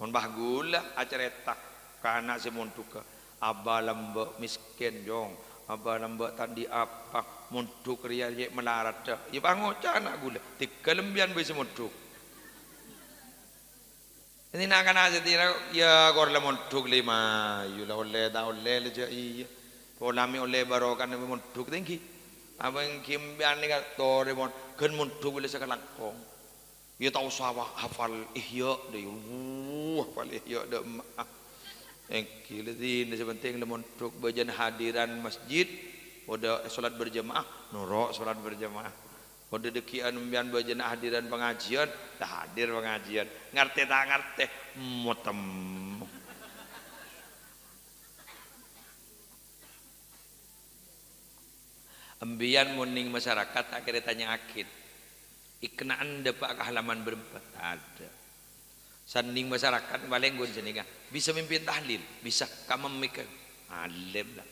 Mon bahgula aceretak kana si montuka aba lambe miskin jong aba lambe tandi apa montuk ria ye melarat ya bangoca anak gula tikelembian be si montuk ini nak kana setira ya gorla montuk lima yula olle da olle le ja iya polami olle barokan montuk tinggi abang kimbian ni ka tore mon ken montuk le sakalakong ya tahu sawah hafal ihya de hafal ihya de Kilidin sepenting lemon truk bajan hadiran masjid, udah solat berjamaah, nurok solat berjamaah. Udah dekian umbian bajan hadiran pengajian, dah hadir pengajian. Ngerti tak ngerti, mutem. Ambian muning masyarakat akhirnya tanya akid. Iknaan dapat ke halaman berempat ada. Sanding masyarakat balenggon sini kan bisa mimpin tahlil bisa kamu mikir alim lah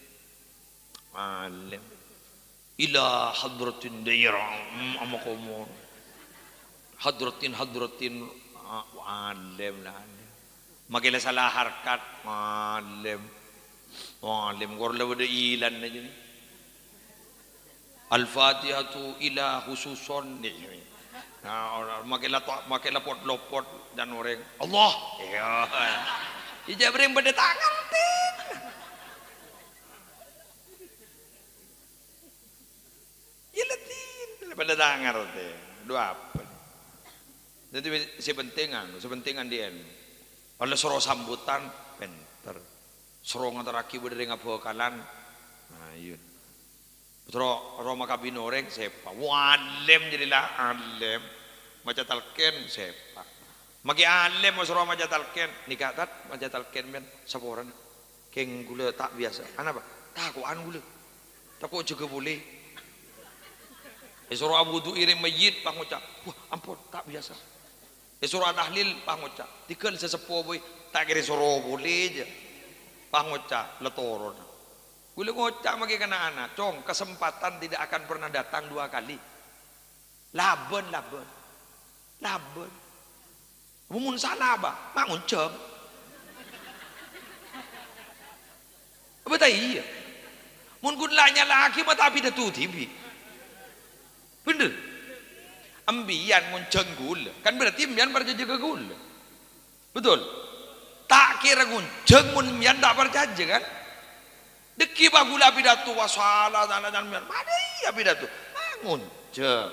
alim ila hadratin dairah amakomo hadratin alim lah magila salah harkat alim gorla wada ilan na yun al-fatihatu ila hususon nih makilah pot lopot dan orang Allah ya ija bering pada tangan tin ilatin pada tangan teh dua apa jadi sepentingan dia oleh suruh sambutan penter suruh ngantaraki berdiri ngabokalan nah yun Terus Roma kabin orang sepa, walem jadilah alem, macam talken sepa, magi alem mas Roma macam talken, nikatat macam talken men saboran, keng gula tak biasa, apa? Takuan gula, takut juga boleh. Esoro abu tu irim mayit pangucap, wah ampun tak biasa. Esoro tahlil pangucap, tikal sesepuh boy tak kira soro boleh je, pangucap letoron. Boleh ngocak bagi kena anak, cong kesempatan tidak akan pernah datang dua kali. Laben. Mumun salah bah, bangun cem. Betul iya. Mun gunlanya laki mata tapi dah tu tibi. Bener. Ambian mun cenggul, kan berarti ambian berjaja ke gul. Betul. Tak kira gunceng mun ambian tak berjaja kan? Deki bagula pidato wasala dan mana iya pidato bangun jeng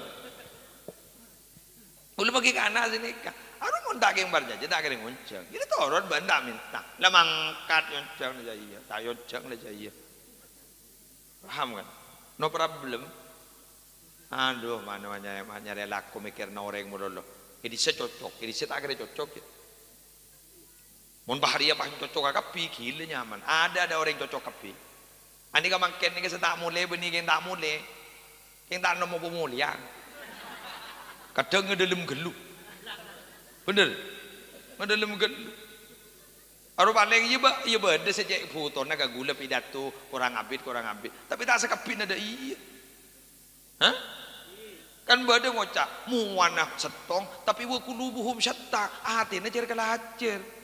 boleh bagi ke anak sini kan aduh mau tak yang berjaja tak kering ngunceng ini turun benda minta lah mangkat ngunceng aja iya tak ngunceng aja iya paham kan no problem aduh mana rela aku mikir noreng mulu ini secocok ini tak kira cocok ya mon baharia paham cocok kapi gila nyaman ada orang cocok kapi ani ka mangken ni ka tak mulai benih yang tak mulai yang tak nomo pemulihan kadang ngedelem gelu bener ngedelem gelu aru paling iya beda sejak foto na gula pidato kurang abid tapi tak sekepin ada iya hah kan beda ngocak muwanah setong tapi wa kulubuhum syatta atina cer kalacer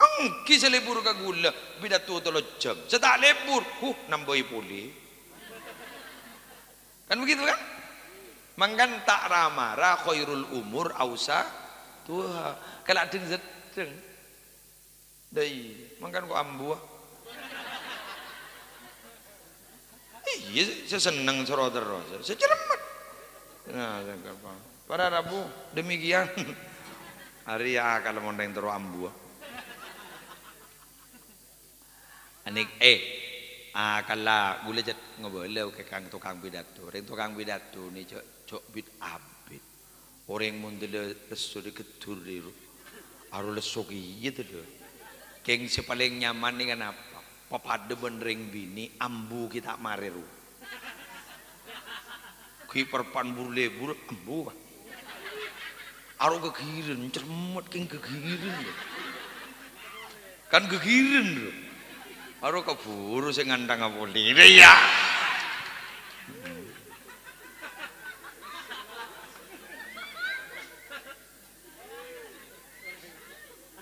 angki selebur ka gula pidato tolo jam setak lebur namboi pulih kan begitu kan mangkan tak ramara khairul umur ausa tuha kalau deng zedeng dai mangkan kok ambu iya saya seneng soro terus saya cermat nah para Rabu demikian hari ya kalau mau neng terus ambu anik kala gula jat ngoboleh ke kang tukang pidato ni cok bid abid orang mundele lesu de ketur diru aru lesu iya tu keng sepaling nyaman ni kan apa papade benreng bini ambu kita mareru ki perpan lebur ambu aru kegiren cermet keng kegiren Kan kekiren lho. Aro keburu sing ngandang apa ya.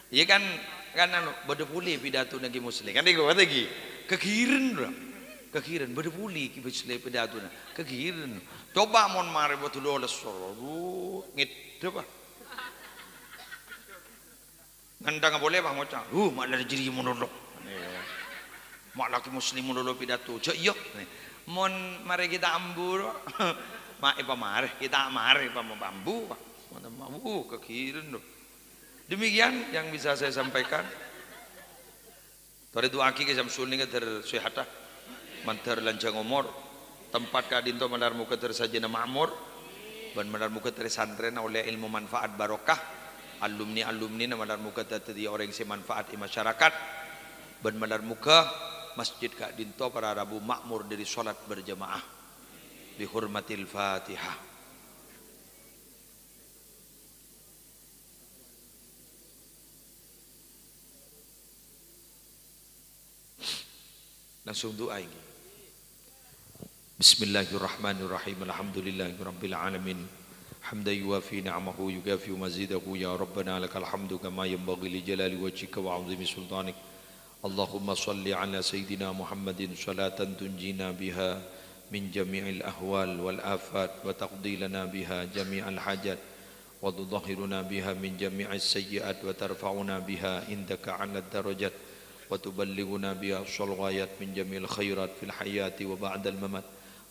Iya kan anu bade puli pidato nagi muslim. Kan iku lagi. Kekiren lho. Kekiren bade puli ki muslim pidato na. Kekiren. Coba mon mare betul oleh soro. Ngidep ah. Ngandang boleh bang macam. Malah jadi monolog. Mak laki muslim monolog pidato. Cok iya. Mon mari kita ambur. Mak ipa mare kita mare ipa bambu. Mau kekiren lho. Demikian yang bisa saya sampaikan. Tore doa ki Samsul ni ter sehatah. Mantar lancang umur. Tempat kadinto mandar muka ter sajana ma'mur. Ban mandar muka ter santren oleh ilmu manfaat barokah. Alumni na mandar muka tadi orang yang manfaat di masyarakat. Ban mandar muka masjid kadinto para Rabu makmur dari solat berjamaah. Bihurmatil Fatihah. Langsung doa ini. Bismillahirrahmanirrahim. Alhamdulillahirabbil alamin. Hamdan yuwafi ni'amahu yukafi mazidahu ya rabbana lakal hamdu kama yanbaghi li jalali wajhika wa 'azimi sultanik. Allahumma shalli ala sayyidina Muhammadin salatan tunjina biha min jami'il ahwal wal afat wa taqdi lana biha jami'al hajat wa tudahhiruna biha min jami'is sayyi'at wa tarfa'una biha indaka 'ala darajat وتبلغنا بها الصلوات من جميع الخيرات في الحياة وبعد الممات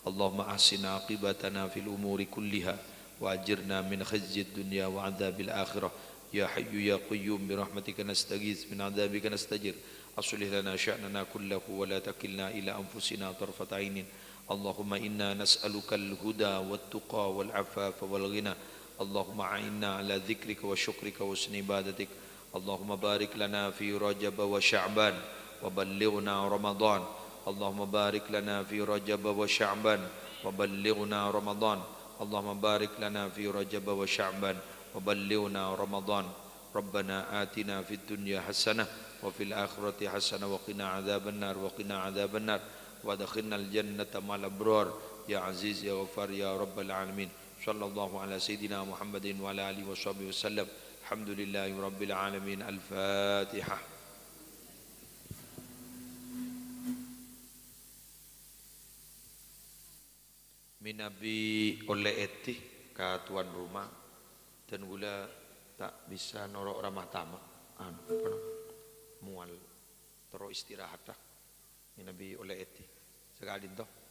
اللهم أحسن عاقبتنا في الأمور كلها وأجرنا من خزي الدنيا وعذاب الآخرة يا حي يا قيوم برحمتك نستغيث من عذابك نستجر أصلح لنا شأننا كله ولا تكلنا إلى أنفسنا طرفة عين اللهم إنا نسألك الهدى والتقى والعفاف والغنى اللهم أعنا على ذكرك وشكرك وحسن عبادتك اللهم بارك لنا في رجب وشعبان وبلغنا رمضان اللهم بارك لنا في رجب وشعبان وبلغنا رمضان اللهم بارك لنا في رجب وشعبان وبلغنا رمضان ربنا آتنا في الدنيا حسنة وفي الآخرة حسنة وقنا عذاب النار وادخلنا الجنة مع الأبرار يا عزيز يا غفار يا رب العالمين صلى الله على سيدنا محمد وعلى آله وصحبه وسلم Alhamdulillahi Rabbil Alamin. Al-Fatihah. Minabi oleh eti ke tuan rumah dan gula tak bisa norok ramah tamak mual terus istirahat dah. Minabi oleh eti sekali toh